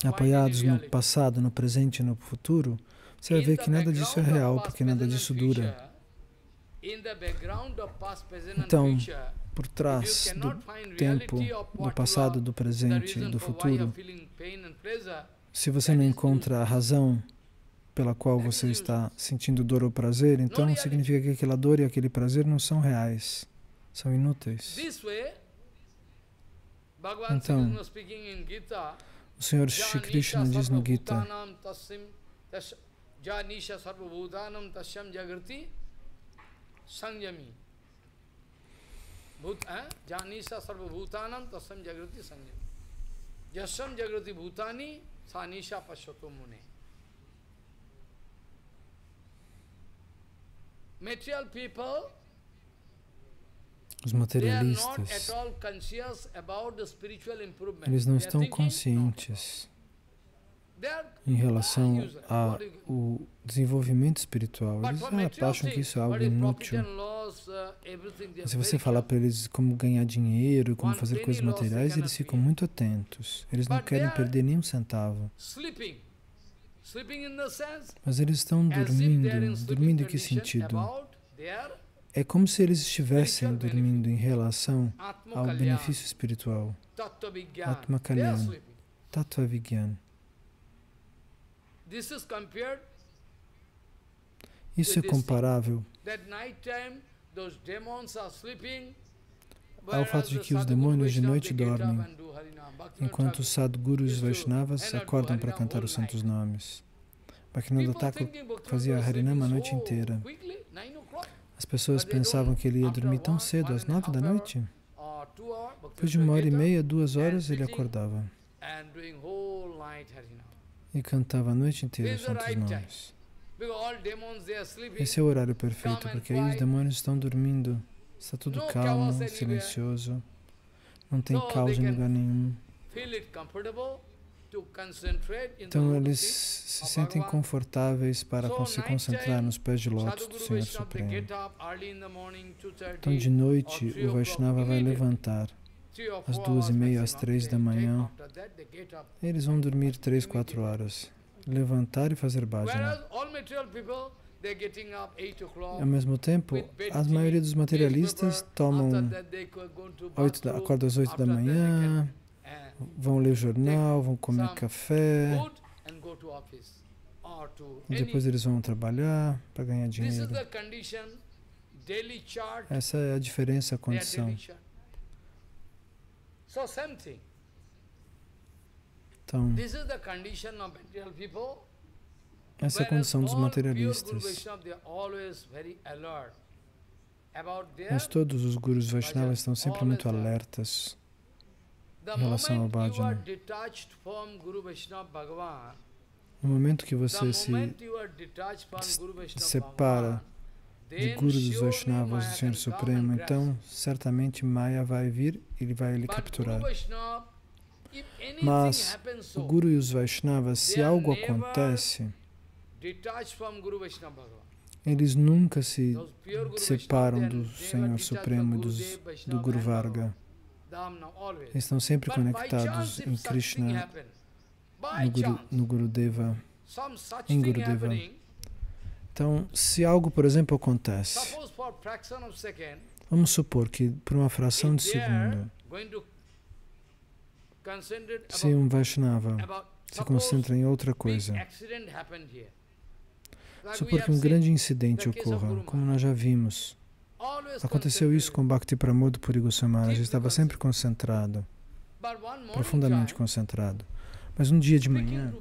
apoiados no passado, no presente e no futuro, você vai ver que nada disso é real, porque nada disso dura. Então, por trás do tempo, do passado, do presente e do futuro, se você não encontra a razão pela qual você está sentindo dor ou prazer, então significa que aquela dor e aquele prazer não são reais, são inúteis. Então, o Senhor Shri Krishna diz no Gita, os materialistas, eles não estão conscientes em relação ao desenvolvimento espiritual. Eles acham que isso é algo inútil. Se você falar para eles como ganhar dinheiro, como fazer coisas materiais, eles ficam muito atentos. Eles não querem perder nem um centavo. Mas eles estão dormindo. Dormindo em que sentido? É como se eles estivessem dormindo em relação ao benefício espiritual. Atma Kalyan, Tattva Vigyan. Isso é comparável ao fato de que os demônios de noite dormem, enquanto os Sadgurus e Vaishnavas acordam para cantar os santos nomes. Bhaktivinoda Thakur fazia Harinama a noite inteira. As pessoas pensavam que ele ia dormir tão cedo, às 9 da noite. Depois de 1h30, 2 horas, ele acordava e cantava a noite inteira os santos nomes. Esse é o horário perfeito, porque aí os demônios estão dormindo. Está tudo calmo, silencioso. Não tem caos em lugar nenhum. Então eles se sentem confortáveis para se concentrar nos pés de lótus do Senhor Supremo. Então de noite o Vaishnava vai levantar às 2h30, às 3 da manhã. Eles vão dormir 3, 4 horas. Levantar e fazer bhajana. Ao mesmo tempo, a maioria dos materialistas acordam às 8 da manhã, vão ler jornal, vão comer café, e depois eles vão trabalhar para ganhar dinheiro. Essa é a diferença, a condição. Então, essa é a condição dos materialistas. Mas todos os gurus Vaishnavas estão sempre muito alertas em relação ao bhajana. No momento que você se separa de Guru dos Vaishnavas, do Senhor Supremo, então certamente Maya vai vir e ele vai lhe capturar. Mas o Guru e os Vaishnavas, se algo acontece, eles nunca se separam do Senhor Supremo e do Guru Varga. Eles estão sempre conectados em Krishna, no Gurudeva, em Gurudeva. Então, se algo, por exemplo, acontece, vamos supor que por uma fração de segundo, se um Vaishnava se concentra em outra coisa, supor que um grande incidente ocorra, como nós já vimos. Aconteceu isso com Bhakti Pramod Puri Goswami Maharaj, estava sempre concentrado, profundamente concentrado. Mas um dia de manhã,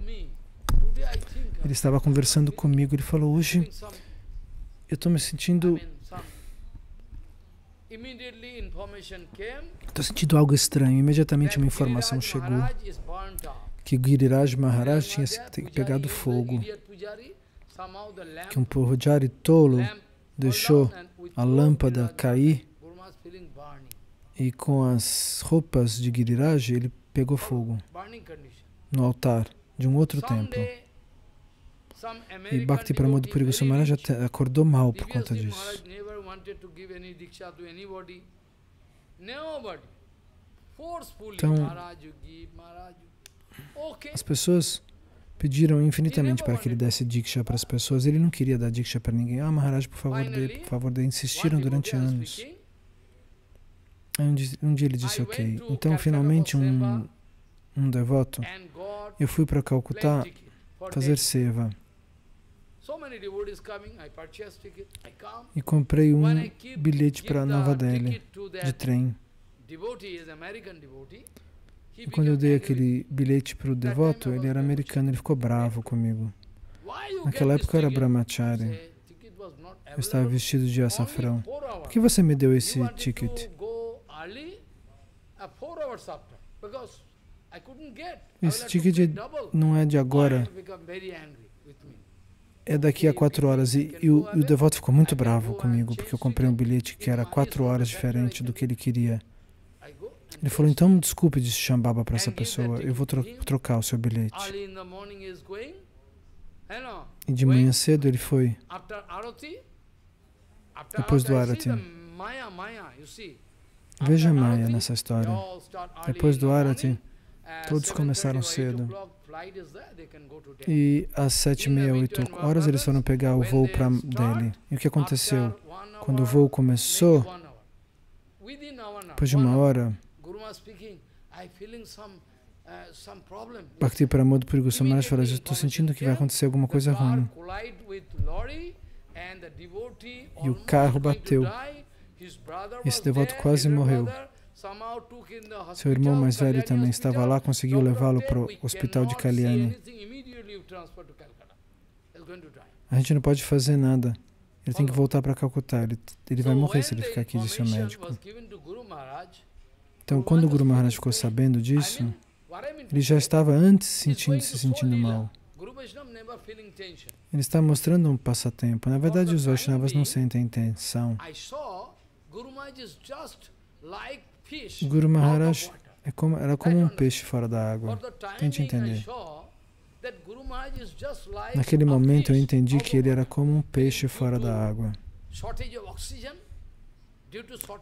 ele estava conversando comigo, ele falou, hoje eu estou me sentindo... Estou sentindo algo estranho. Imediatamente uma informação chegou que Giriraj Maharaj tinha pegado fogo, que um pujari tolo deixou a lâmpada cair e com as roupas de Giriraj ele pegou fogo no altar de um outro templo. E Bhakti Pramod Puri Goswami Maharaj acordou mal por conta disso. Então, as pessoas pediram infinitamente para que ele desse Diksha para as pessoas. Ele não queria dar Diksha para ninguém. Ah, Maharaj, por favor, dê. Insistiram durante anos. Um dia ele disse ok. Então, finalmente, um devoto, eu fui para Calcutá fazer seva. E comprei um bilhete para Nova Delhi, de trem. E quando eu dei aquele bilhete para o devoto, ele era americano, ele ficou bravo comigo. Naquela época eu era brahmachari. Eu estava vestido de açafrão. Por que você me deu esse ticket? Esse ticket não é de agora. É daqui a 4 horas. E o devoto ficou muito bravo comigo, porque eu comprei um bilhete que era 4 horas diferente do que ele queria. Ele falou, então desculpe, disse Shambhava para essa pessoa, eu vou trocar o seu bilhete. E de manhã cedo ele foi. Depois do Arati. Veja a Maya nessa história. Depois do Arati, todos começaram cedo. E às 7h30, 8 horas eles foram pegar o voo para Delhi. E o que aconteceu? Quando o voo começou, depois de 1 hora, Bhakti Pramod Puri Goswami Maharaj falou, estou sentindo que vai acontecer alguma coisa ruim. E o carro bateu. Esse devoto quase morreu. Seu irmão mais velho também estava lá, conseguiu levá-lo para o hospital de Kalyani. A gente não pode fazer nada. Ele tem que voltar para Calcutá. Ele vai morrer se ele ficar aqui, disse o médico. Então, quando o Guru Maharaj ficou sabendo disso, ele já estava antes se sentindo mal. Ele está mostrando um passatempo. Na verdade, os Vaishnavas não sentem tensão. O Guru Maharaj era como um peixe fora da água. Tente entender. Naquele momento eu entendi que ele era como um peixe fora da água,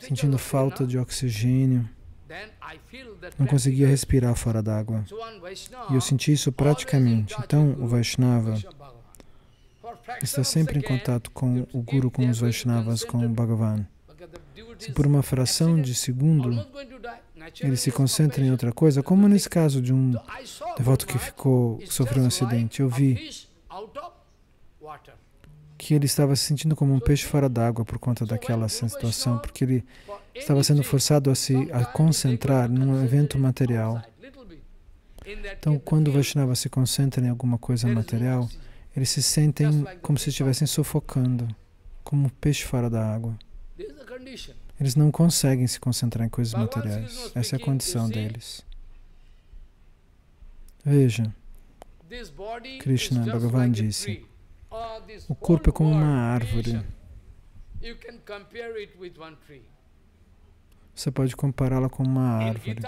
sentindo falta de oxigênio, não conseguia respirar fora d'água. E eu senti isso praticamente. Então o Vaishnava está sempre em contato com o Guru, com os Vaishnavas, com o Bhagavan. Se por uma fração de segundo ele se concentra em outra coisa, como nesse caso de um devoto que sofreu um acidente. Eu vi que ele estava se sentindo como um peixe fora d'água por conta daquela situação, porque ele estava sendo forçado a concentrar num evento material. Então, quando o Vaishnava se concentra em alguma coisa material, eles se sentem como se estivessem sufocando, como um peixe fora da água. Eles não conseguem se concentrar em coisas materiais. Essa é a condição deles. Veja, Krishna Bhagavan disse, o corpo é como uma árvore. Você pode compará-la com uma árvore.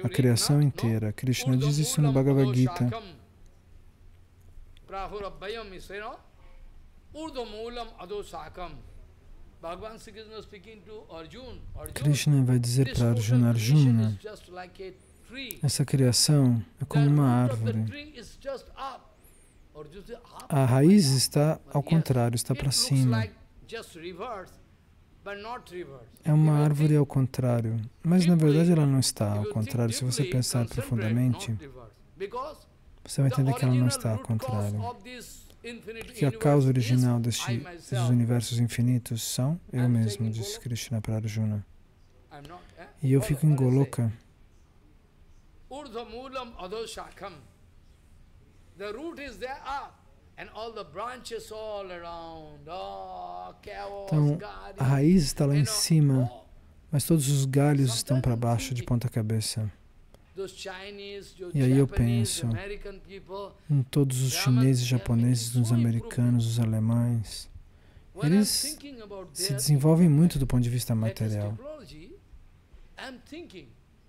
A criação inteira. Krishna diz isso no Bhagavad Gita. Krishna vai dizer para Arjuna, Arjuna, essa criação é como uma árvore. A raiz está ao contrário, está para cima. É uma árvore ao contrário, mas na verdade ela não está ao contrário. Se você pensar profundamente, você vai entender que ela não está ao contrário. Porque a causa original desses universos infinitos são eu mesmo, disse Krishna para Arjuna. E eu fico em Goloka. Então, a raiz está lá em cima, mas todos os galhos estão para baixo de ponta cabeça. E aí eu penso em todos os chineses, japoneses, os americanos, os alemães. Eles se desenvolvem muito do ponto de vista material.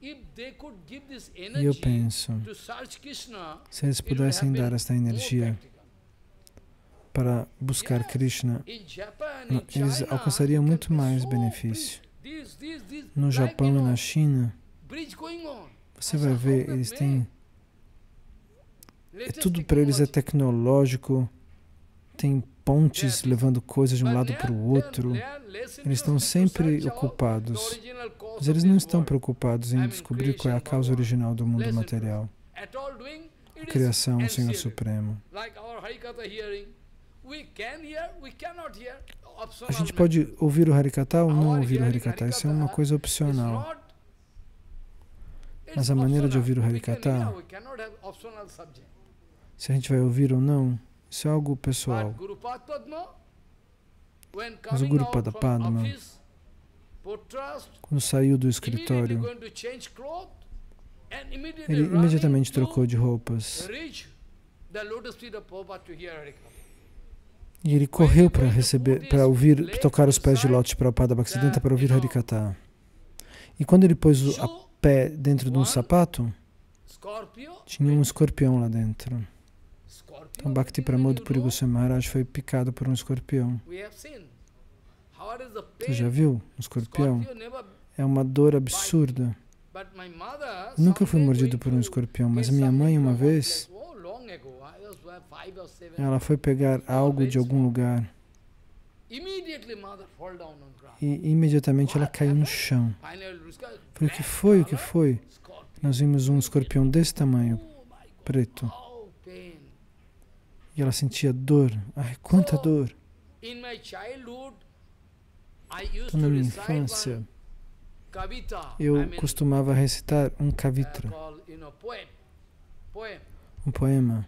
E eu penso, se eles pudessem dar esta energia para buscar Krishna, eles alcançariam muito mais benefício. No Japão e na China, você vai ver, eles têm... tudo para eles é tecnológico, tem pontes levando coisas de um lado para o outro. Eles estão sempre ocupados, mas eles não estão preocupados em descobrir qual é a causa original do mundo material. A criação, o Senhor Supremo. A gente pode ouvir o Harikatha ou não ouvir o Harikatha, isso é uma coisa opcional. Mas a maneira de ouvir o Harikatha, se a gente vai ouvir ou não, isso é algo pessoal. Mas o Guru Pada Padma, quando saiu do escritório, ele imediatamente trocou de roupas. E ele correu para receber, para ouvir, tocar os pés de Lótus Prabhupada Bhaktisiddhanta para ouvir Harikatha. E quando ele pôs o pé dentro de um sapato, tinha um escorpião lá dentro. Então Bhakti Pramod Puri Goswami Maharaj foi picado por um escorpião. Você já viu um escorpião? É uma dor absurda. Nunca fui mordido por um escorpião, mas minha mãe uma vez, ela foi pegar algo de algum lugar e imediatamente ela caiu no chão. Falei, o que foi? O que foi? Nós vimos um escorpião desse tamanho, preto. E ela sentia dor. Ai, quanta dor! Então, na minha infância, eu costumava recitar um kavitra, um poema.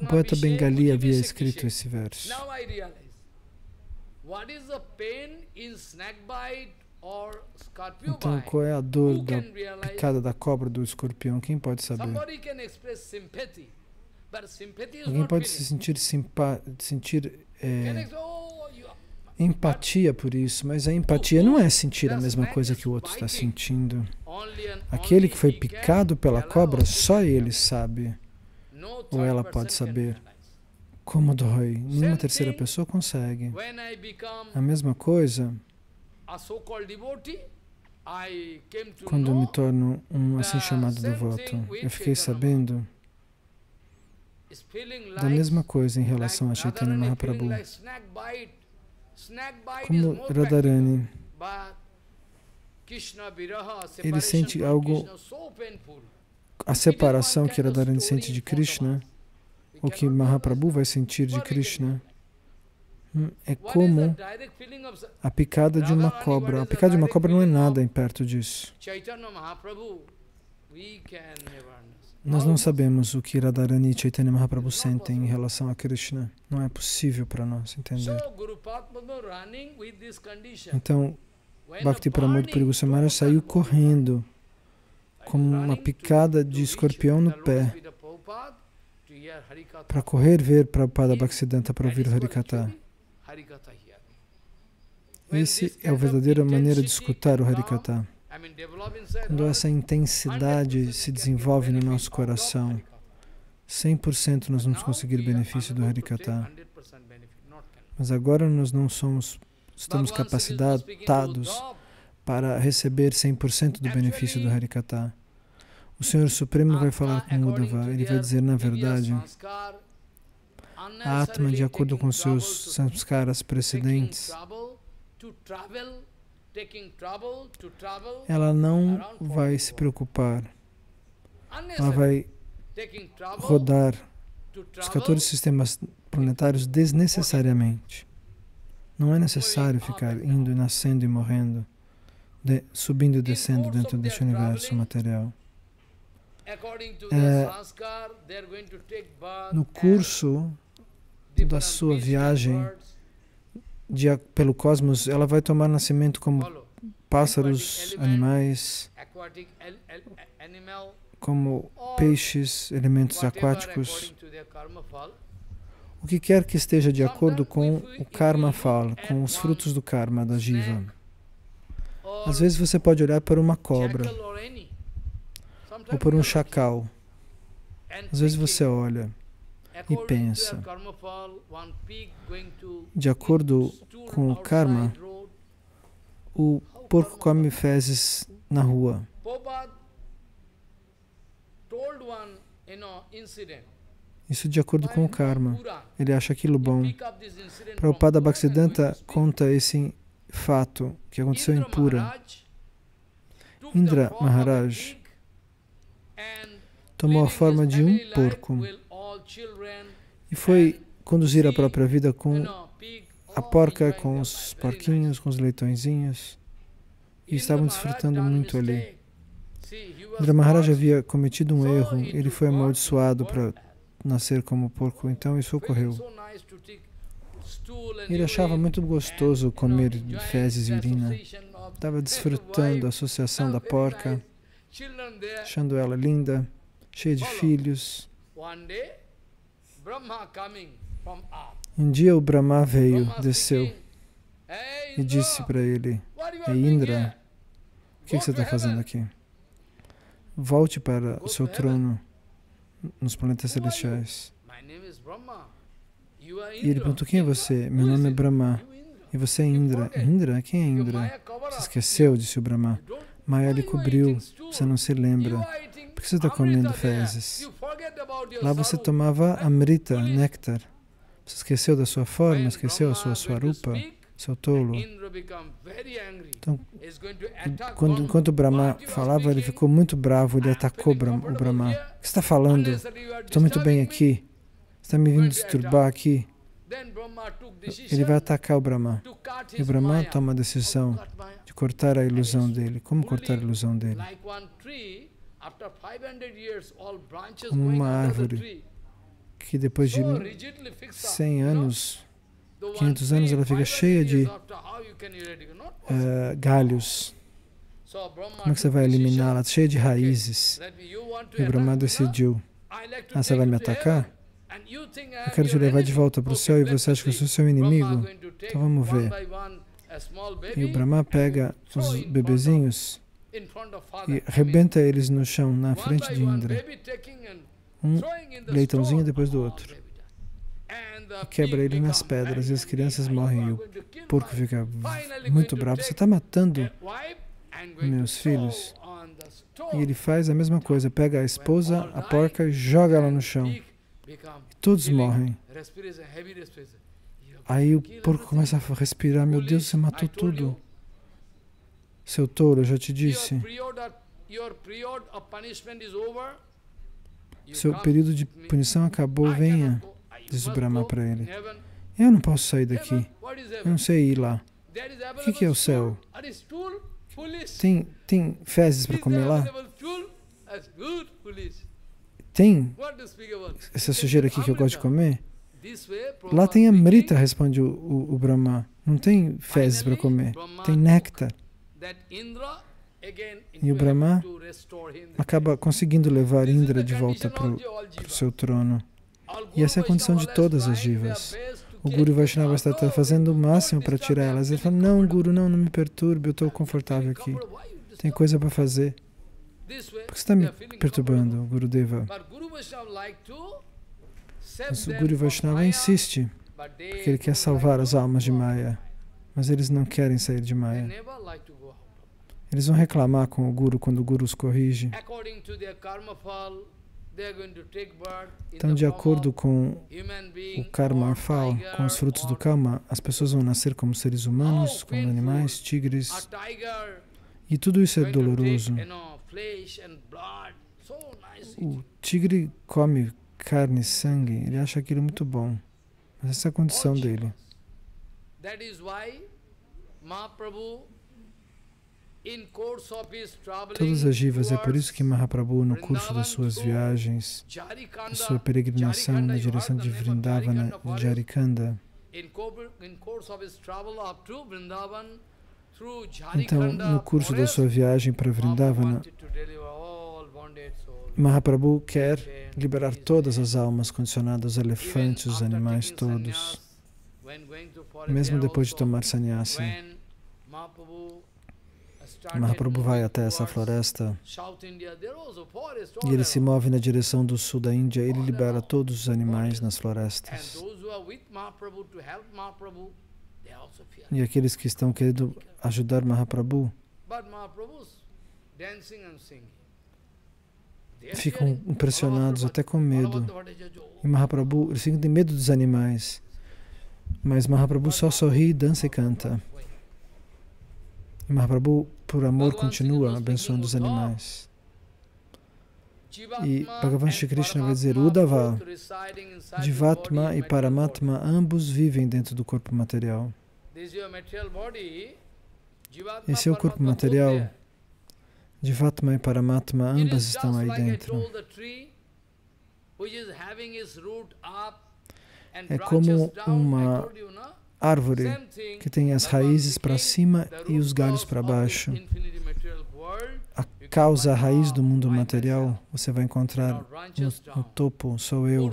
Um poeta bengali havia escrito esse verso. Então, qual é a dor da picada da cobra do escorpião? Quem pode saber? Alguém pode se sentir empatia por isso, mas a empatia não é sentir a mesma coisa que o outro está sentindo. Aquele que foi picado pela cobra, só ele sabe, ou ela pode saber como dói. Nenhuma terceira pessoa consegue. A mesma coisa, quando eu me torno um assim chamado devoto, eu fiquei sabendo da mesma coisa em relação a Chaitanya Mahaprabhu. Como Radharani, ele sente algo, a separação que Radharani sente de Krishna, o que Mahaprabhu vai sentir de Krishna, é como a picada de uma cobra. A picada de uma cobra não é nada perto disso. Nós não sabemos o que Radharani e Chaitanya Mahaprabhu sentem em relação a Krishna. Não é possível para nós entender. Então, Bhakti Pramod Puri Goswami Maharaj saiu correndo com uma picada de escorpião no pé para correr ver Prabhupada Bhaktisiddhanta para ouvir o Harikatha. Essa é a verdadeira maneira de escutar o Harikatha. Quando essa intensidade se desenvolve no nosso coração, 100% nós vamos conseguir benefício do Harikatha. Mas agora nós não estamos capacitados para receber 100% do benefício do Harikatha. O Senhor Supremo vai falar com Uddhava, ele vai dizer, na verdade, a Atma, de acordo com seus samskaras precedentes, ela não vai se preocupar, ela vai rodar os 14 sistemas planetários desnecessariamente. Não é necessário ficar indo, nascendo e morrendo, subindo e descendo dentro deste universo material. No curso da sua viagem pelo cosmos, ela vai tomar nascimento como pássaros, animais, como peixes, elementos aquáticos, o que quer que esteja de acordo com o karma fala, com os frutos do karma da jiva. Às vezes você pode olhar para uma cobra ou para um chacal. Às vezes você olha e pensa, de acordo com o karma, o porco come fezes na rua. Isso de acordo com o karma. Ele acha aquilo bom. Prabhupada Bhaktisiddhanta conta esse fato que aconteceu em Pura. Indra Maharaj tomou a forma de um porco e foi conduzir a própria vida com a porca, com os porquinhos, com os leitõezinhos, e estavam desfrutando muito ali. Indra Maharaj havia cometido um erro, ele foi amaldiçoado para nascer como porco, então isso ocorreu. Ele achava muito gostoso comer fezes e urina, estava desfrutando a associação da porca, achando ela linda, cheia de filhos. Um dia o Brahma veio, desceu e disse para ele: Ei Indra, o que você está fazendo aqui? Volte para o seu trono nos planetas celestiais. E ele perguntou: quem é você? Meu nome é Brahma. E você é Indra. Indra? Quem é Indra? Você esqueceu, disse o Brahma. Maya lhe cobriu, você não se lembra. Por que você está comendo fezes? Lá você tomava amrita, néctar. Você esqueceu da sua forma, esqueceu a sua swarupa, seu tolo. Então, enquanto o Brahma falava, ele ficou muito bravo, ele atacou o Brahma. O que você está falando? Estou muito bem aqui. Você está me vindo disturbar aqui. Ele vai atacar o Brahma. E o Brahma toma a decisão de cortar a ilusão dele. Como cortar a ilusão dele? Como uma árvore que depois de 100 anos, 500 anos, ela fica cheia de galhos. Como é que você vai eliminá-la? Cheia de raízes. E o Brahma decidiu: você vai me atacar? Eu quero te levar de volta para o céu e você acha que eu sou seu inimigo? Então vamos ver. E o Brahma pega os bebezinhos e arrebenta eles no chão, na frente de Indra. Um leitãozinho depois do outro. E quebra ele nas pedras e as crianças morrem. E o porco fica muito bravo. Você está matando meus filhos? E ele faz a mesma coisa. Pega a esposa, a porca e joga ela no chão. E todos morrem. Aí o porco começa a respirar, meu Deus, você matou tudo. Seu touro, eu já te disse. Seu período de punição acabou, venha, diz o Brahma para ele. Eu não posso sair daqui. Eu não sei ir lá. O que é o céu? Tem fezes para comer lá? Tem essa sujeira aqui que eu gosto de comer? Lá tem amrita, responde o Brahma. Não tem fezes para comer, tem néctar. E o Brahma acaba conseguindo levar Indra de volta para o seu trono. E essa é a condição de todas as jivas. O Guru Vaishnava está fazendo o máximo para tirar elas. Ele fala, não, Guru, não me perturbe, eu estou confortável aqui. Tem coisa para fazer. Por que você está me perturbando, Gurudeva? Mas o Guru Vaishnava insiste, porque ele quer salvar as almas de Maya. Mas eles não querem sair de Maya. Eles vão reclamar com o Guru quando o Guru os corrige. Então, de acordo com o karma fal, com os frutos do karma, as pessoas vão nascer como seres humanos, como animais, tigres. E tudo isso é doloroso. O tigre come carne e sangue, ele acha aquilo muito bom. Mas essa é a condição dele. Todas as jivas, é por isso que Mahaprabhu, no curso das suas viagens, da sua peregrinação na direção de Vrindavana, de Jarikanda, então, no curso da sua viagem para Vrindavana, Mahaprabhu quer liberar todas as almas condicionadas, os elefantes, os animais todos, mesmo depois de tomar sannyasi. Mahaprabhu vai até essa floresta e ele se move na direção do sul da Índia. Ele libera todos os animais nas florestas. E aqueles que estão querendo ajudar Mahaprabhu ficam impressionados, até com medo. E Mahaprabhu, eles ficam com medo dos animais. Mas Mahaprabhu só sorri, dança e canta. E Mahaprabhu, por amor, continua abençoando os animais. E Bhagavan Shri Krishna vai dizer, Uddhava, Jivatma e Paramatma ambos vivem dentro do corpo material. Esse é o corpo material. Jivatma e Paramatma ambas estão aí dentro. É como uma árvore que tem as raízes para cima e os galhos para baixo. A causa, a raiz do mundo material, você vai encontrar no topo, sou eu.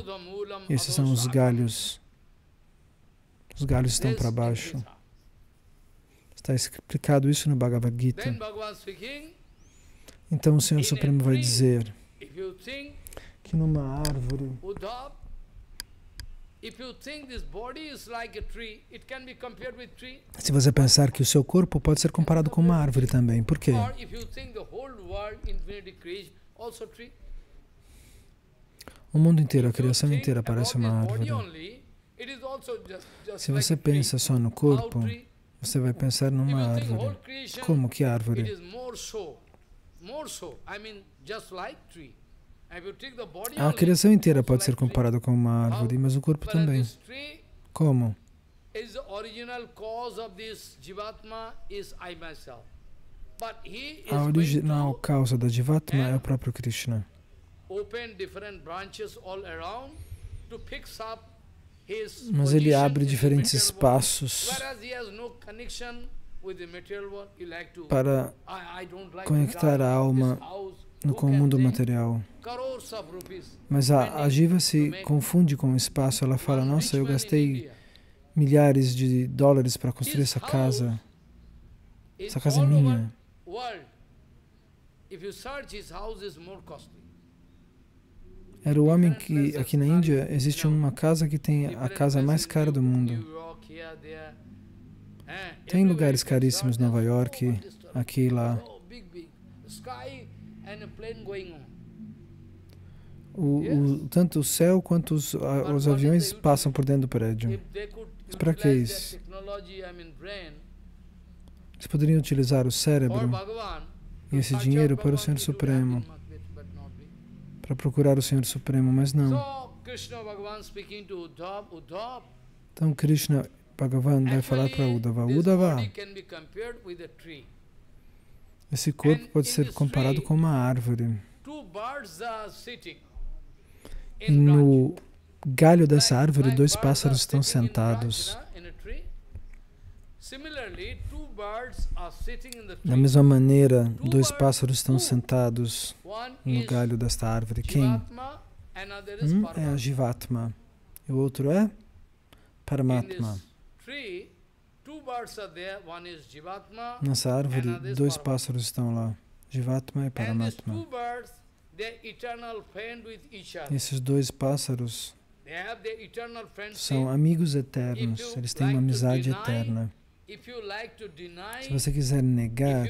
Esses são os galhos. Os galhos estão para baixo. Está explicado isso no Bhagavad Gita. Então o Senhor Supremo vai dizer que numa árvore, se você pensar que o seu corpo pode ser comparado com uma árvore também. Por quê? O mundo inteiro, a criação inteira parece uma árvore. Se você pensa só no corpo, você vai pensar numa árvore. Como que árvore? A criação inteira pode ser comparada com uma árvore, mas o corpo também. Como? A original causa da Jivatma é o próprio Krishna. Mas ele abre diferentes espaços para conectar a alma com o mundo material. Mas a Jiva se confunde com o espaço. Ela fala, nossa, eu gastei milhares de dólares para construir essa casa. Essa casa é minha. Era o homem que, aqui na Índia, existe uma casa que tem a casa mais cara do mundo. Tem lugares caríssimos, Nova York, aqui e lá. Tanto o céu quanto os aviões passam por dentro do prédio. Mas para que isso? Eles poderiam utilizar o cérebro e esse dinheiro para o Senhor Supremo, para procurar o Senhor Supremo, mas não. Então Krishna Bhagavan vai falar para Uddhava: Uddhava, esse corpo pode ser comparado com uma árvore. E no galho dessa árvore, 2 pássaros estão sentados. Da mesma maneira, 2 pássaros estão sentados no galho desta árvore. Quem? Um é a Jivatma e o outro é Paramatma. Nessa árvore, 2 pássaros estão lá, Jivatma e Paramatma. Esses 2 pássaros são amigos eternos, eles têm uma amizade eterna. Se você quiser negar,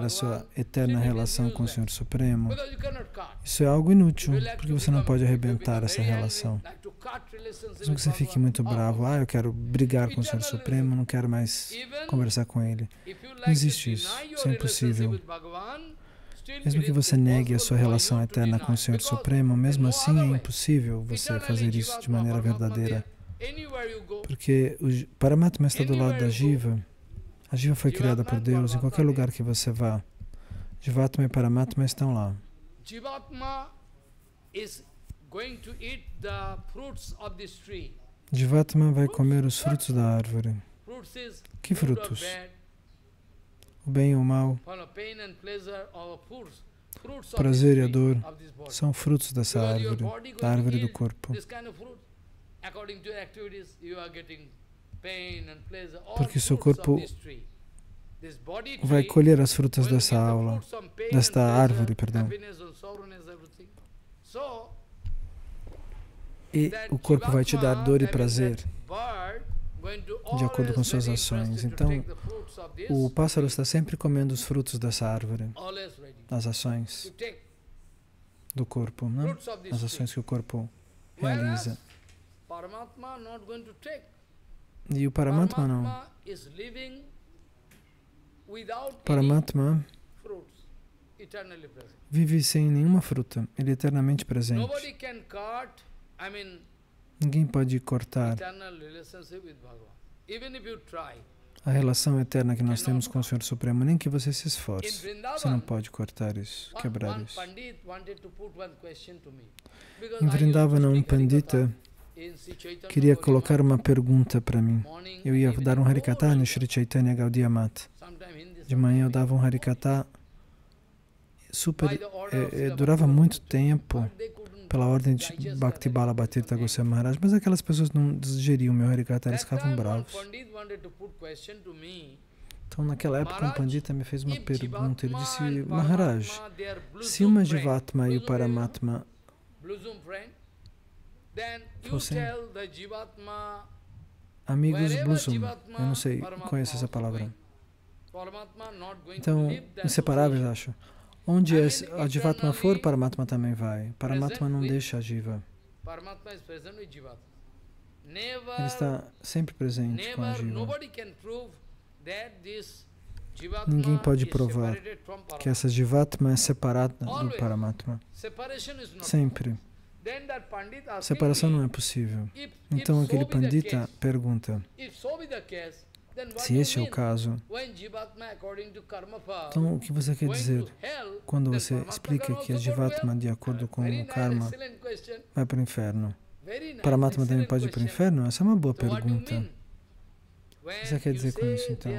a sua eterna relação com o Senhor Supremo, isso é algo inútil, porque você não pode arrebentar essa relação. Mesmo que você fique muito bravo, eu quero brigar com o Senhor Supremo, não quero mais conversar com Ele. Não existe isso, isso é impossível. Mesmo que você negue a sua relação eterna com o Senhor Supremo, mesmo assim é impossível você fazer isso de maneira verdadeira. Porque o Paramatma está do lado da Jiva. A Jiva foi criada por Deus. Em qualquer lugar que você vá, Jivatma e Paramatma estão lá. Jivatma vai comer os frutos da árvore. Que frutos? O bem e o mal, o prazer e a dor, são frutos dessa árvore, da árvore do corpo. Porque seu corpo vai colher as frutas dessa árvore, E o corpo vai te dar dor e prazer de acordo com suas ações. Então, o pássaro está sempre comendo os frutos dessa árvore, as ações do corpo, né? As ações que o corpo realiza. E o Paramatma não. Paramatma vive sem nenhuma fruta, ele é eternamente presente. Ninguém pode cortar a relação eterna que nós temos com o Senhor Supremo, nem que você se esforce. Você não pode cortar isso, quebrar isso. Em Vrindavana, um pandita queria colocar uma pergunta para mim. Eu ia dar um Harikatha no Sri Chaitanya Gaudiya Math. De manhã eu dava um Harikatha durava muito tempo, pela ordem de Bhakti Bala Bhattirtha Goswami Maharaj, mas aquelas pessoas não digeriam o meu Harikatha, eles ficavam bravos. Então, naquela época, um pandita me fez uma pergunta. Ele disse: Maharaj, se uma Jivatma e o Paramatma fossem amigos Blossom, eu não sei, conheço essa palavra. Então, inseparáveis, acho. Onde a Jivatma for, Paramatma também vai. Paramatma não deixa a Jiva. Ele está sempre presente com a Jiva. Ninguém pode provar que essa Jivatma é separada do Paramatma. Sempre. Separação não é possível. Então aquele pandita pergunta: se esse é o caso, então o que você quer dizer quando você explica que a Jivatma, de acordo com o karma, vai para o inferno? Paramatma também pode ir para o inferno? Essa é uma boa pergunta. O que você quer dizer com isso, então?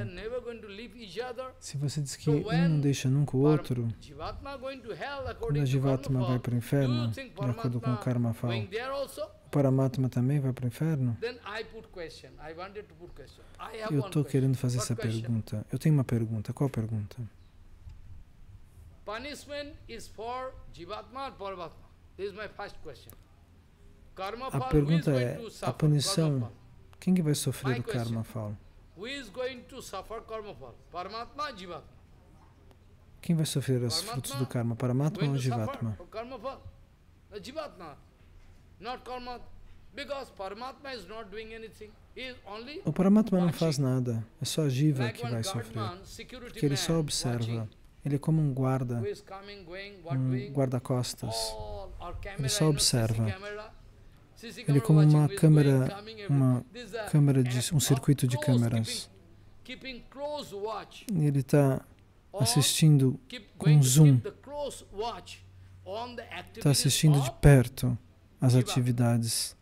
Se você diz que um não deixa nunca o outro, quando a Jivatma vai para o inferno, de acordo com o karma fala, o Paramatma também vai para o inferno? Eu estou querendo fazer essa pergunta. Eu tenho uma pergunta. Qual pergunta? A pergunta é, a punição, quem que vai sofrer o karma fall? Quem vai sofrer os frutos do karma? Paramatma ou Jivatma? O Paramatma não faz nada, é só Jiva que vai sofrer, porque ele só observa. Ele é como um guarda-costas. Ele só observa. Ele é como uma câmera de um circuito de câmeras. Ele está assistindo com zoom. Está assistindo de perto as atividades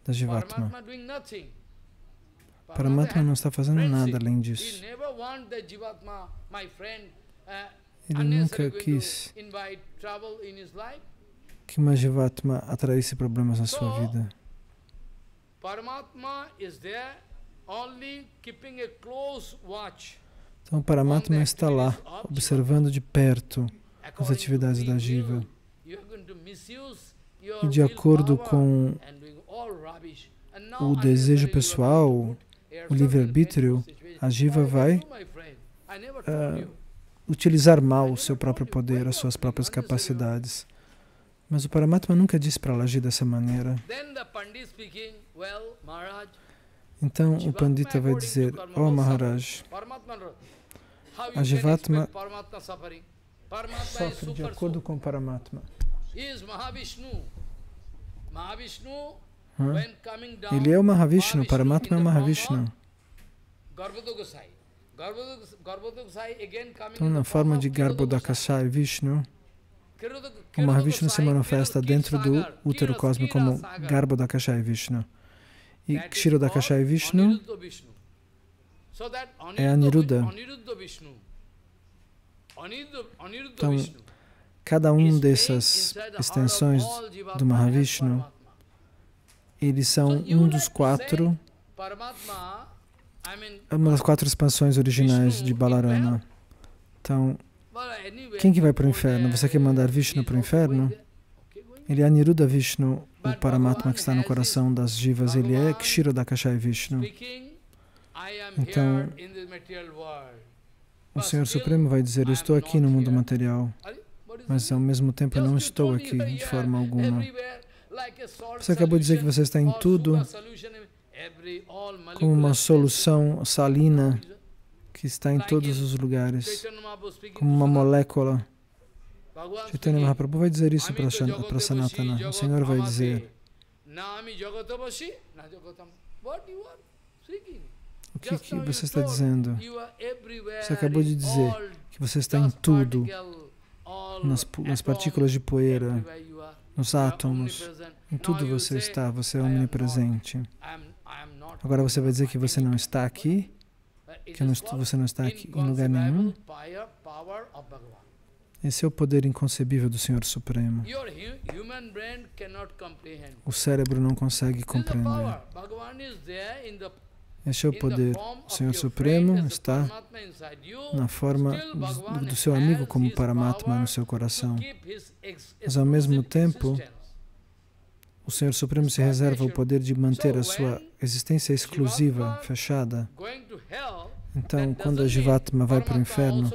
da Jivatma. Paramatma não está fazendo nada além disso. Ele nunca quis que uma Jivatma atraísse problemas na sua vida. Então o Paramatma está lá, observando de perto as atividades da Jiva. E de acordo com o desejo pessoal, o livre-arbítrio, a Jiva vai utilizar mal o seu próprio poder, as suas próprias capacidades. Mas o Paramatma nunca disse para ela agir dessa maneira. Então o Pandita vai dizer, ó Maharaj, a Jivatma sofre de acordo com o Paramatma. Ele é o Mahavishnu, Paramatma é o Mahavishnu. Então, na forma de Garbhodakashayi Vishnu, o Mahavishnu se manifesta dentro do útero cósmico como Garbhodakashayi Vishnu. E Kshirodakashayi Vishnu é Aniruddha. Então, cada um dessas extensões do Mahavishnu, eles são um dos quatro, uma das quatro expansões originais de Balarama. Então, quem que vai para o inferno? Você quer mandar Vishnu para o inferno? Ele é Aniruddha Vishnu, o Paramatma que está no coração das Jivas, ele é Kshirodakashayi Vishnu. Então, o Senhor Supremo vai dizer, eu estou aqui no mundo material, mas ao mesmo tempo eu não estou aqui de forma alguma. Você acabou de dizer que você está em tudo, como uma solução salina que está em todos os lugares, como uma molécula. Chaitanya Mahaprabhu vai dizer isso para Sanatana. O Senhor vai dizer, o que você está dizendo? Você acabou de dizer que você está em tudo, nas partículas de poeira, nos átomos, em tudo você está, você é omnipresente. Agora você vai dizer que você não está aqui, que você não está aqui em lugar nenhum? Esse é o poder inconcebível do Senhor Supremo. O cérebro não consegue compreender. Esse é o poder. O Senhor Supremo está na forma do seu amigo como Paramatma no seu coração. Mas ao mesmo tempo, o Senhor Supremo se reserva o poder de manter a sua existência exclusiva, fechada. Então, quando a Jivatma vai para o inferno,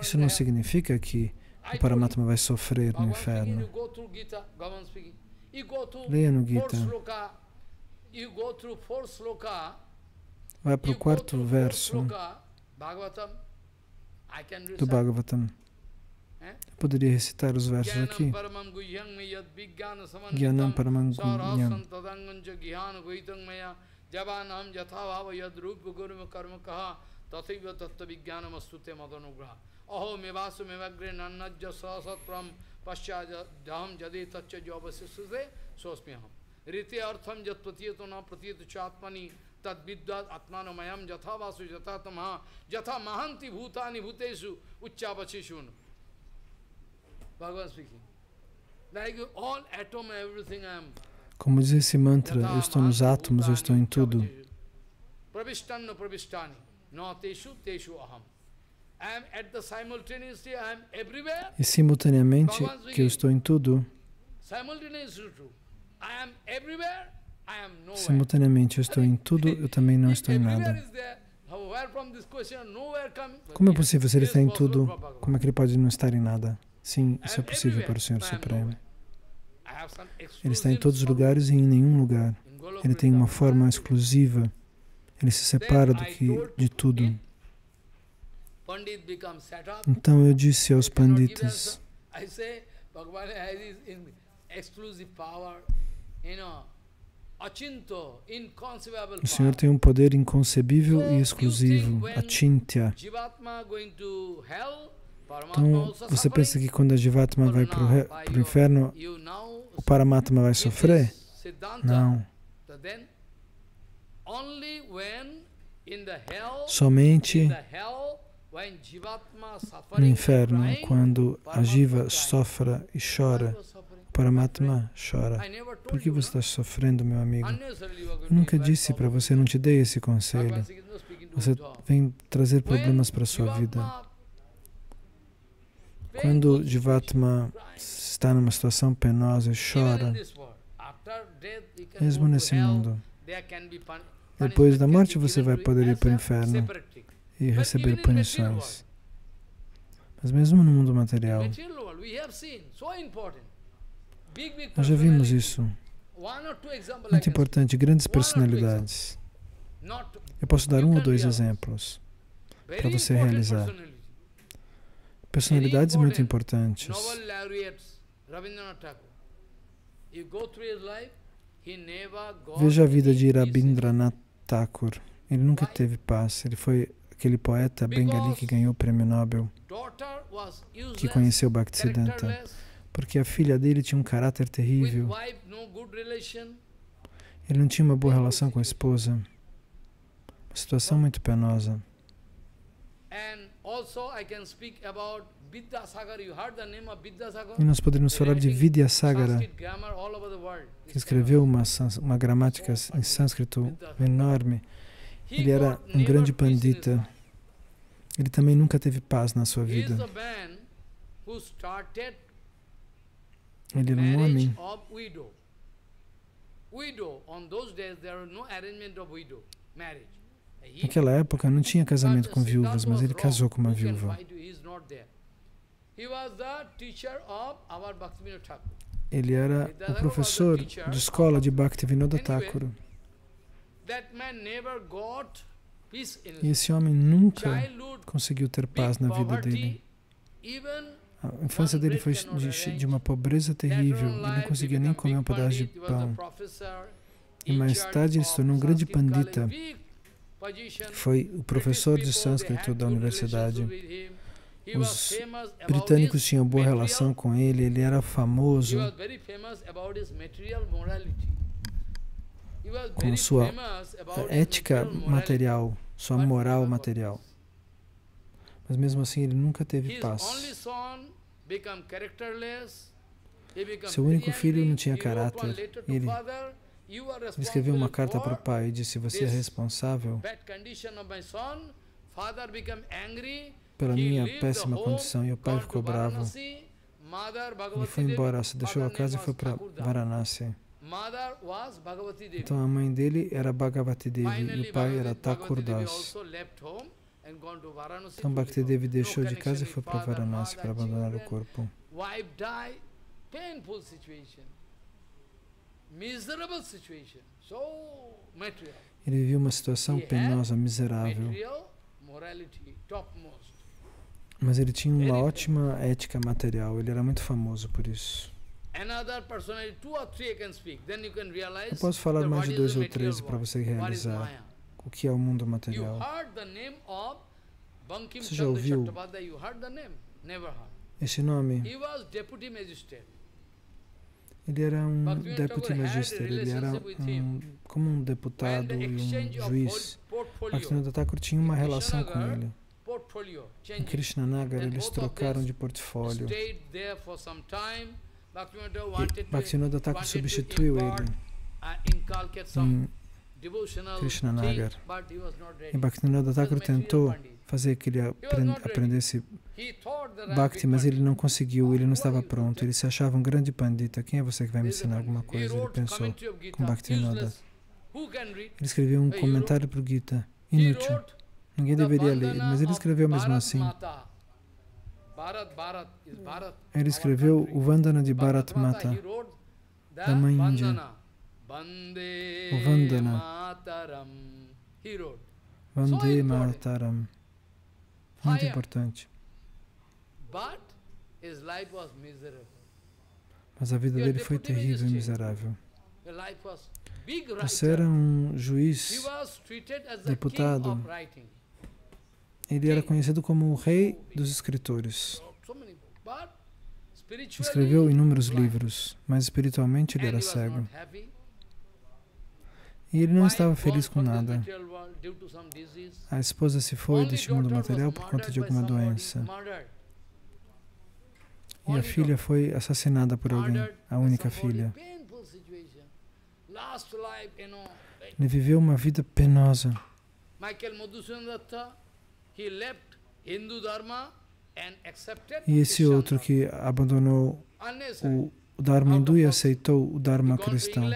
isso não significa que o Paramatma vai sofrer no inferno. Leia no Gita. Vai para o quarto verso do Bhagavatam. Eu poderia recitar os versos aqui. Gyanam paramam guhyam. Javanam yathavava yadrupa gurma karma kaha tathaiva tattva vijnanam astute madanugraha aho mevasu mevagre nannajya sasatram paschadaham jade tatcha javasisuse sosmyaham riti artham jatpatiyato na pratiyatu chatmani tad vidyat atmanamayam jathavasu jatatamaha jatha mahanti bhutani bhutesu uchchavachishun. Bhagavan speaking. Like all atom, everything I am. Como diz esse mantra, eu estou nos átomos, eu estou em tudo. E simultaneamente que eu estou em tudo, simultaneamente eu estou em tudo, eu também não estou em nada. Como é possível se ele está em tudo? Como é que ele pode não estar em nada? Sim, isso é possível para o Senhor Supremo. Ele está em todos os lugares e em nenhum lugar. Ele tem uma forma exclusiva. Ele se separa de tudo. Então eu disse aos panditas, o Senhor tem um poder inconcebível e exclusivo, achintya. Então, você pensa que quando a Jivatma vai para o inferno, o Paramatma vai sofrer? Não. Somente no inferno, quando a Jiva sofre e chora, o Paramatma chora. Por que você está sofrendo, meu amigo? Eu nunca disse para você, não te dei esse conselho. Você vem trazer problemas para a sua vida. Quando Jivatma está numa situação penosa e chora, mesmo nesse mundo, depois da morte você vai poder ir para o inferno e receber punições. Mas mesmo no mundo material, nós já vimos isso. Muito importante, grandes personalidades. Eu posso dar 1 ou 2 exemplos para você realizar. Personalidades muito importantes. Veja a vida de Rabindranath Tagore. Ele nunca teve paz. Ele foi aquele poeta bengali que ganhou o prêmio Nobel, que conheceu Bhaktisiddhanta, porque a filha dele tinha um caráter terrível. Ele não tinha uma boa relação com a esposa. Uma situação muito penosa. E nós poderíamos falar de Vidyasagara, que escreveu uma gramática em sânscrito enorme. Ele era um grande pandita. Ele também nunca teve paz na sua vida. Ele era um homem. Naquela época não tinha casamento com viúvas, mas ele casou com uma viúva. Ele era o professor de escola de Bhaktivinoda Thakur. E esse homem nunca conseguiu ter paz na vida dele. A infância dele foi de uma pobreza terrível. Ele não conseguia nem comer um pedaço de pão. E mais tarde ele se tornou um grande pandita. Foi o professor de sânscrito da universidade. Os britânicos tinham boa relação com ele. Ele era famoso com sua ética material, sua moral material. Mas mesmo assim ele nunca teve paz. Seu único filho não tinha caráter. Ele escreveu uma carta para o pai e disse: você é responsável pela minha péssima condição. E o pai ficou bravo. Ele foi embora, se deixou a casa e foi para Varanasi. Então a mãe dele era Bhagavati Devi e o pai era Thakur Das. Então Bhakti Devi deixou de casa e foi para Varanasi para abandonar o corpo. Ele viveu uma situação penosa, miserável. Mas ele tinha uma ótima ética material. Ele era muito famoso por isso. Eu posso falar mais de 2 ou 3 para você realizar o que é o mundo material. Você já ouviu esse nome? Ele era um deputy magister, ele era como um deputado e um juiz. Bhaktivinoda Thakur tinha uma relação com ele. Em Krishnanagar eles trocaram de portfólio. E Bhaktivinoda Thakur substituiu ele em Krishnanagar. E Bhaktivinoda Thakur tentou fazer que ele aprendesse Bhakti, mas ele não conseguiu, ele não estava pronto. Ele se achava um grande pandita. Quem é você que vai me ensinar alguma coisa? Ele pensou com Bhaktivinoda. Ele escreveu um comentário para o Gita, inútil. Ninguém deveria ler, mas ele escreveu mesmo assim. Ele escreveu o Vandana de Bharat Mata. da mãe Índia, o Vandana, Vande Mataram, muito importante. Mas a vida dele foi terrível e miserável. Você era um juiz, deputado. Ele era conhecido como o rei dos escritores. Escreveu inúmeros livros, mas espiritualmente ele era cego. E ele não estava feliz com nada. A esposa se foi deste mundo material por conta de alguma doença. E a filha foi assassinada por alguém, a única filha. Ele viveu uma vida penosa. E esse outro que abandonou o Dharma hindu e aceitou o Dharma cristão,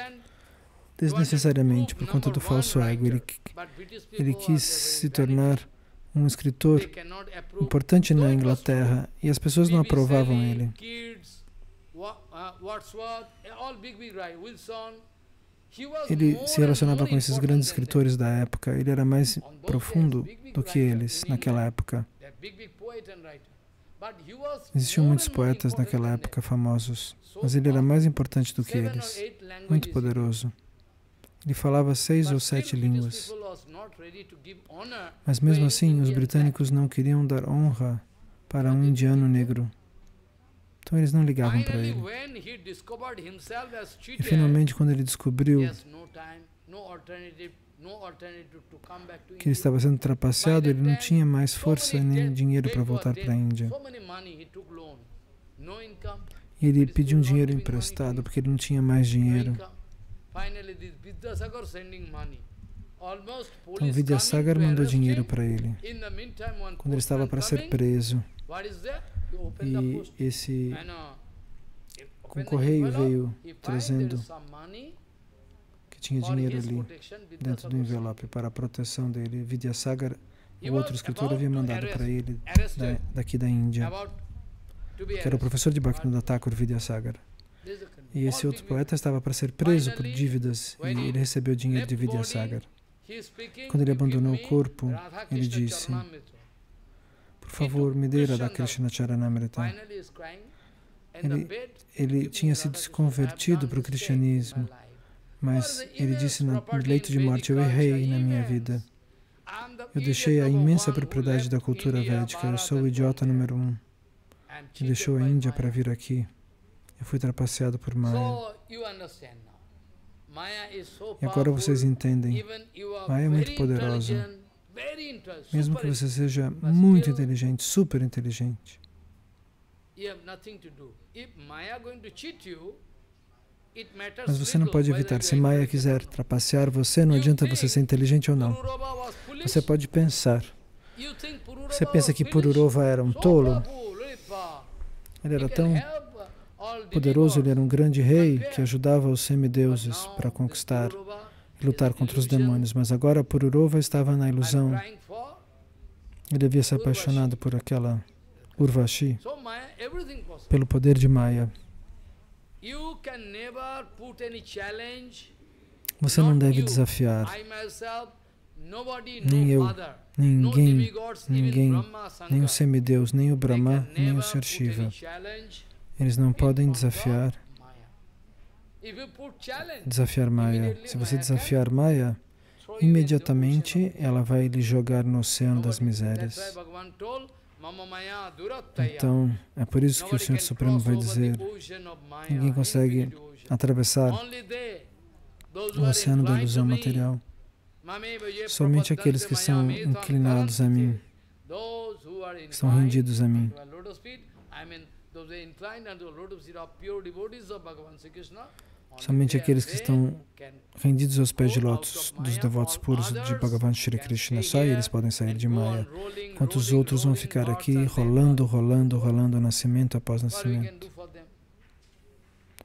desnecessariamente, por conta do falso ego. Ele quis se tornar um escritor importante na Inglaterra e as pessoas não aprovavam ele. Ele se relacionava com esses grandes escritores da época. Ele era mais profundo do que eles naquela época. Existiam muitos poetas naquela época famosos, mas ele era mais importante do que eles, muito poderoso. Ele falava 6 ou 7 línguas. Mas mesmo assim, os britânicos não queriam dar honra para um indiano negro. Então eles não ligavam para ele. E finalmente, quando ele descobriu que ele estava sendo trapaceado, ele não tinha mais força nem dinheiro para voltar para a Índia. E ele pediu um dinheiro emprestado, porque ele não tinha mais dinheiro. Então Vidyasagar mandou dinheiro para ele, quando ele estava para ser preso. E com o correio veio trazendo que tinha dinheiro ali dentro do envelope para a proteção dele. Vidyasagar, o outro escritor, havia mandado para ele daqui da Índia, que era o professor de Bhaktivinoda Thakur, Vidyasagar. E esse outro poeta estava para ser preso por dívidas e ele recebeu dinheiro de Vidyasagar. Quando ele abandonou o corpo, ele disse: por favor, me dê Radha Krishna Charanamrita. Ele tinha sido convertido para o cristianismo, mas ele disse no leito de morte: eu errei na minha vida. Eu deixei a imensa propriedade da cultura védica. Eu sou o idiota número 1. Ele deixou a Índia para vir aqui. Eu fui trapaceado por Maya. E agora vocês entendem. Maya é muito poderosa. Mesmo que você seja muito inteligente, super inteligente. Mas você não pode evitar. Se Maya quiser trapacear você, não adianta você ser inteligente ou não. Você pode pensar. Você pensa que Pururava era um tolo? Ele era tão poderoso, ele era um grande rei que ajudava os semideuses para conquistar e lutar contra os demônios. Mas agora Pururava estava na ilusão. Ele havia se apaixonado por aquela Urvashi, pelo poder de Maya. Você não deve desafiar. Nem eu, ninguém, nem o semideus, nem o Brahma, nem o Sr. Shiva. Eles não podem desafiar Maya. Se você desafiar Maya, imediatamente ela vai lhe jogar no oceano das misérias. Então, é por isso que o Senhor Supremo vai dizer: ninguém consegue atravessar o oceano da ilusão material. Somente aqueles que são inclinados a mim, que estão rendidos a mim. Somente aqueles que estão rendidos aos pés de lótus dos devotos puros de Bhagavan Shri Krishna, só eles podem sair de Maya, enquanto os outros vão ficar aqui rolando nascimento após nascimento.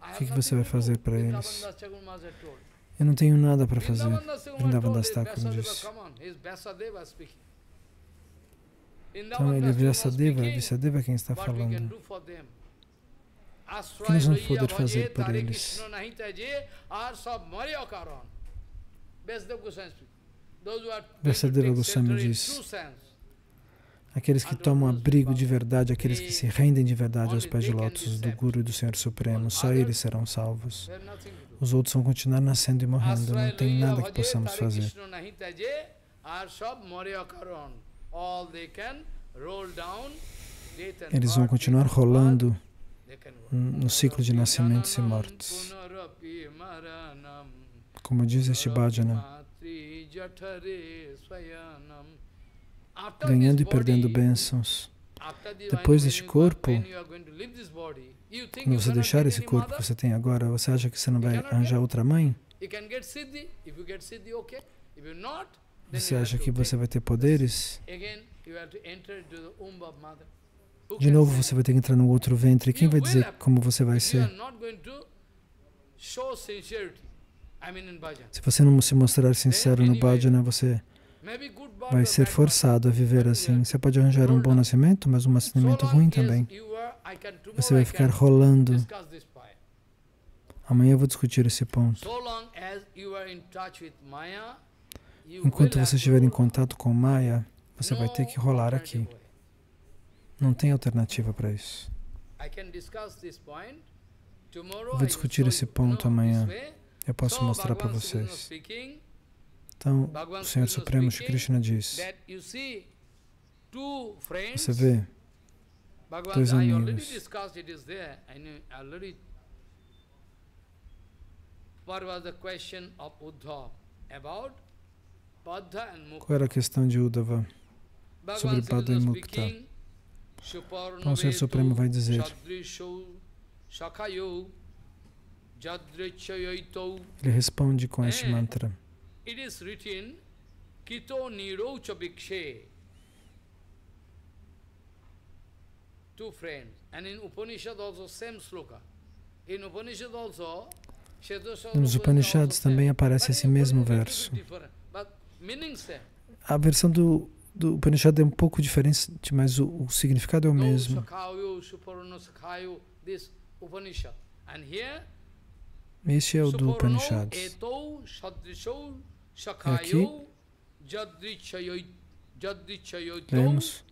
O que você vai fazer para eles? Eu não tenho nada para fazer, Vrindavan Das Thakur disse. Então ele é Vyasadeva é quem está falando. O que nós vamos poder fazer por eles? Vyasadeva Goswami diz: aqueles que tomam abrigo de verdade, aqueles que se rendem de verdade aos pés de lótus do Guru e do Senhor Supremo, só eles serão salvos. Os outros vão continuar nascendo e morrendo, não tem nada que possamos fazer. Eles vão continuar rolando no ciclo de nascimentos e mortes. Como diz este bhajana, ganhando e perdendo bênçãos. Depois deste corpo, quando você deixar esse corpo que você tem agora, você acha que você não vai arranjar outra mãe? Você acha que você vai ter poderes? De novo você vai ter que entrar no outro ventre. Quem vai dizer como você vai ser? Se você não se mostrar sincero no bhajana, você vai ser forçado a viver assim. Você pode arranjar um bom nascimento, mas um nascimento ruim também. Você vai ficar rolando. Amanhã eu vou discutir esse ponto. Enquanto você estiver em contato com Maya, você vai ter que rolar aqui. Não tem alternativa para isso. Eu vou discutir esse ponto amanhã. Eu posso mostrar para vocês. Então, o Senhor Supremo Shri Krishna diz, você vê dois amigos. Qual era a questão de Uddhava sobre Pada e Mukta? Então o Senhor Supremo vai dizer, ele responde com este mantra. It is written, Kito Nirocha Bhikshe. Two friends. And in Upanishad also same sloka. In Upanishad also, nos Upanishads também aparece esse mesmo verso. A versão do Upanishad é um pouco diferente, mas o significado é o mesmo. Este é o do Upanishads. Aqui, lemos.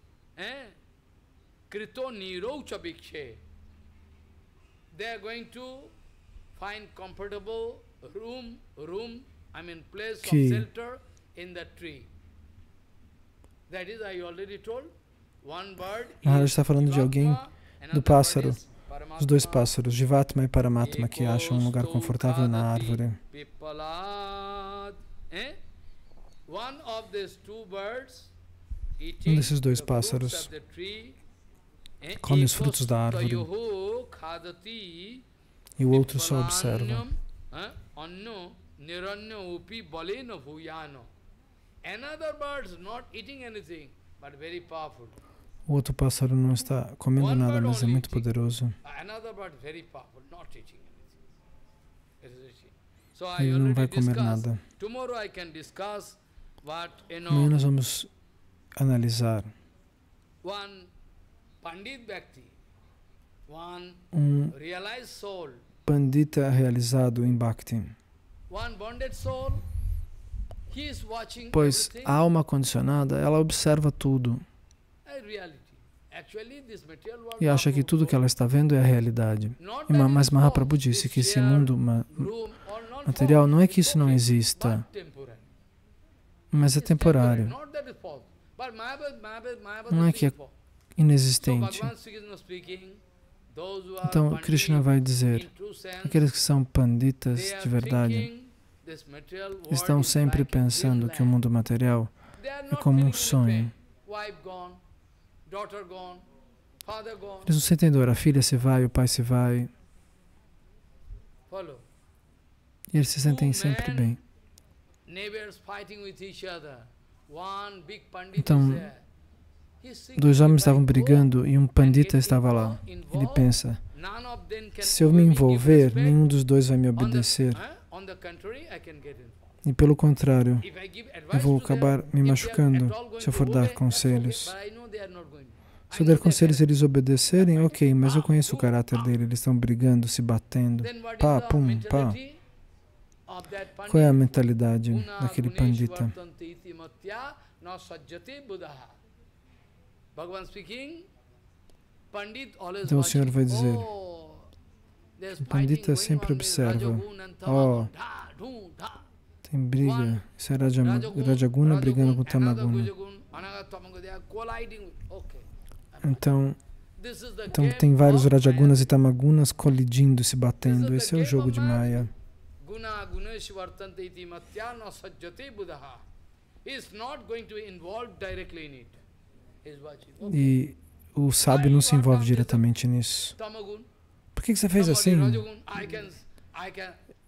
They are going to find comfortable place of shelter in the tree. That is, I already told. One bird Maharaj está falando de alguém, do pássaro, os dois pássaros, Jivatma e Paramatma, que acham um lugar confortável na árvore. Um desses dois pássaros come os frutos da árvore e o outro só observa. O outro pássaro não está comendo nada, mas é muito poderoso. Ele não vai comer nada. Amanhã nós vamos analisar um pandita realizado em Bhakti. Pois a alma condicionada, ela observa tudo e acha que tudo que ela está vendo é a realidade. Mas Mahaprabhu disse que esse mundo material, não é que isso não exista, mas é temporário. Não é que é inexistente. Então, Krishna vai dizer, aqueles que são panditas de verdade estão sempre pensando que o mundo material é como um sonho. Eles não sentem dor, a filha se vai, o pai se vai. E eles se sentem sempre bem. Então, dois homens estavam brigando e um pandita estava lá. Ele pensa, se eu me envolver, nenhum dos dois vai me obedecer. E pelo contrário, eu vou acabar me machucando se eu for dar conselhos. Se eu der conselhos e eles obedecerem, ok, mas eu conheço o caráter dele, eles estão brigando, se batendo, pá, pum, pá. Qual é a mentalidade daquele pandita? Então o Senhor vai dizer, o pandita sempre observa, tem briga, isso é Rajaguna brigando com Tamaguna. Então tem vários Rajagunas e Tamagunas colidindo, se batendo. Esse é o jogo de Maya. E o sábio não se envolve diretamente nisso. Por que você fez assim?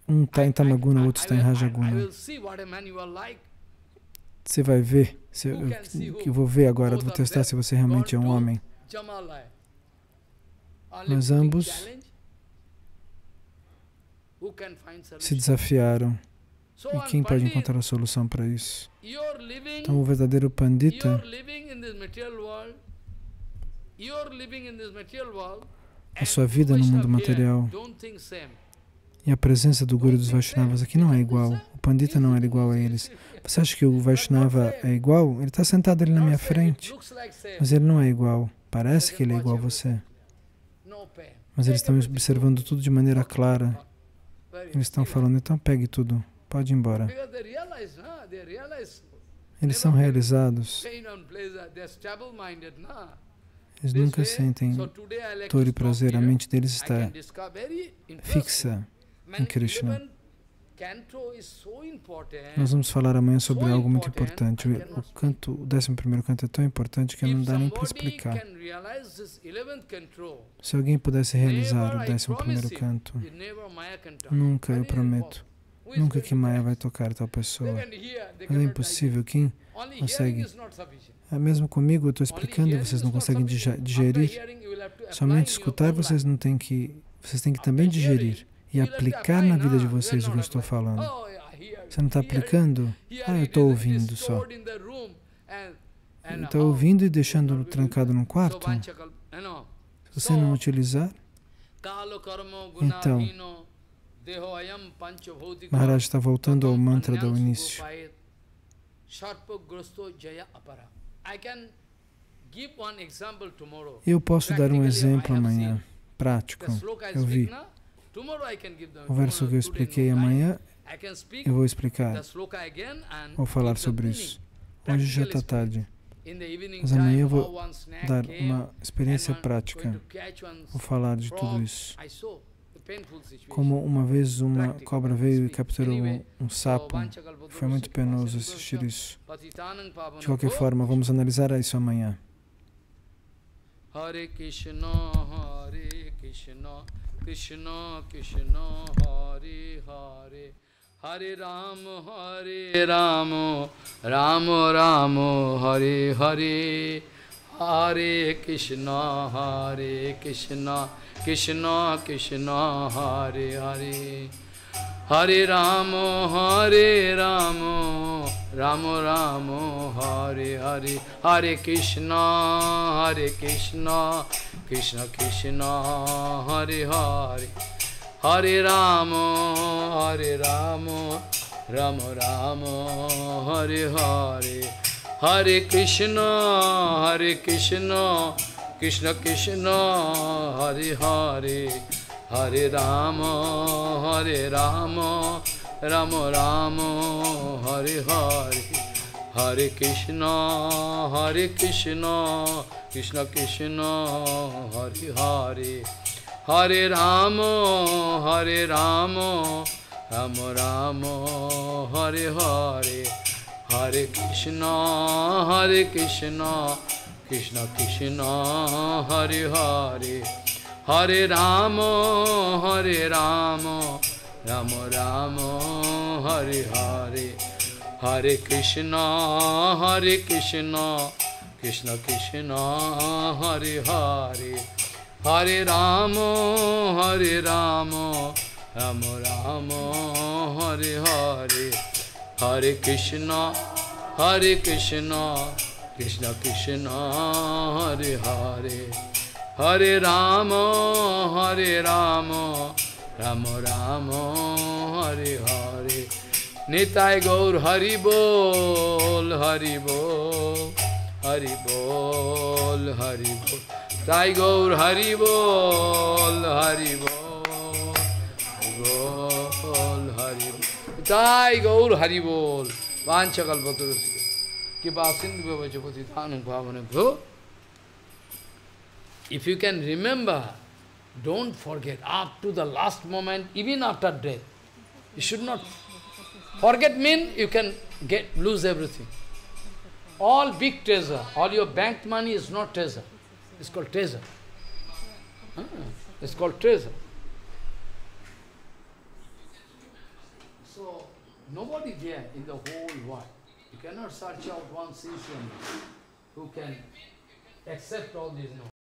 Um está em Tamaguna, o outro está em Rajaguna. Você vai ver, eu vou ver agora, vou testar se você realmente é um homem. Mas ambos se desafiaram. E quem pode encontrar a solução para isso? Então o verdadeiro pandita, a sua vida no mundo material e a presença do Guru dos Vaishnavas aqui não é igual. O pandita não era igual a eles. Você acha que o Vaishnava é igual? Ele está sentado ali na minha frente, mas ele não é igual. Parece que ele é igual a você. Mas eles estão observando tudo de maneira clara. Eles estão falando, então pegue tudo, pode ir embora. Eles são realizados. Eles nunca sentem dor e prazer. A mente deles está fixa em Krishna. Nós vamos falar amanhã sobre algo muito importante. O 11º canto é tão importante que não dá nem para explicar. Se alguém pudesse realizar o 11º canto, nunca, eu prometo, nunca que Maya vai tocar tal pessoa. Mas é impossível. Quem consegue? Mesmo comigo, eu estou explicando e vocês não conseguem digerir. Somente escutar, vocês têm que também digerir e aplicar na vida de vocês o que eu estou falando. Você não está aplicando? Eu estou ouvindo só. Está ouvindo e deixando trancado num quarto? Se você não utilizar, então, Maharaj está voltando ao mantra do início. Eu posso dar um exemplo amanhã, prático. Eu vi. O verso que eu expliquei amanhã, eu vou explicar. Vou falar sobre isso. Hoje já está tarde. Mas amanhã eu vou dar uma experiência prática. Vou falar de tudo isso. Como uma vez uma cobra veio e capturou um sapo. Foi muito penoso assistir isso. De qualquer forma, vamos analisar isso amanhã. Hare Krishna, Krishna Krishna, Hare Hare, Hare Rama, Rama Rama, Hare Hare, Hare Krishna, Krishna Krishna, Hare Hare, Hare Rama, Rama Rama, Hare Hare, Hare Krishna, Krishna Krishna, Hare Hare, Hare Rama, Rama Rama, Hare Hare, Hare Krishna, Krishna Krishna, Hare Hare, Hare Rama, Rama Rama, Hare Hare, Hare Krishna, Krishna Krishna, Hare Hare, Hare Rama, Rama Rama, Hare Hare, Hare Krishna, Krishna Krishna, Hare Hare, Hare Rama, Rama Rama, Hare Hare, Hare Krishna, Krishna Krishna, Hare Hare, Hare Rama, Rama Rama, Hare Hare, Hare Krishna, Krishna Krishna Hare Hare Hare Rama Rama Rama Hare Hare Nitai Gaur Hari Bol Hari Bol Hari Bol Hari Bol Nitai Gaur Hari Bol Hari Bol Bol Hari Bol Nitai Gaur Hari Bol Vanchakal Paturusika Kipa Sindhu Vajapati Dhanam Bhavanabho. If you can remember, don't forget up to the last moment, even after death. You should not forget means you can lose everything. All big treasure, all your bank money is not treasure. It's called treasure. It's called treasure. So, nobody there in the whole world. You cannot search out one Sri who can accept all these. No.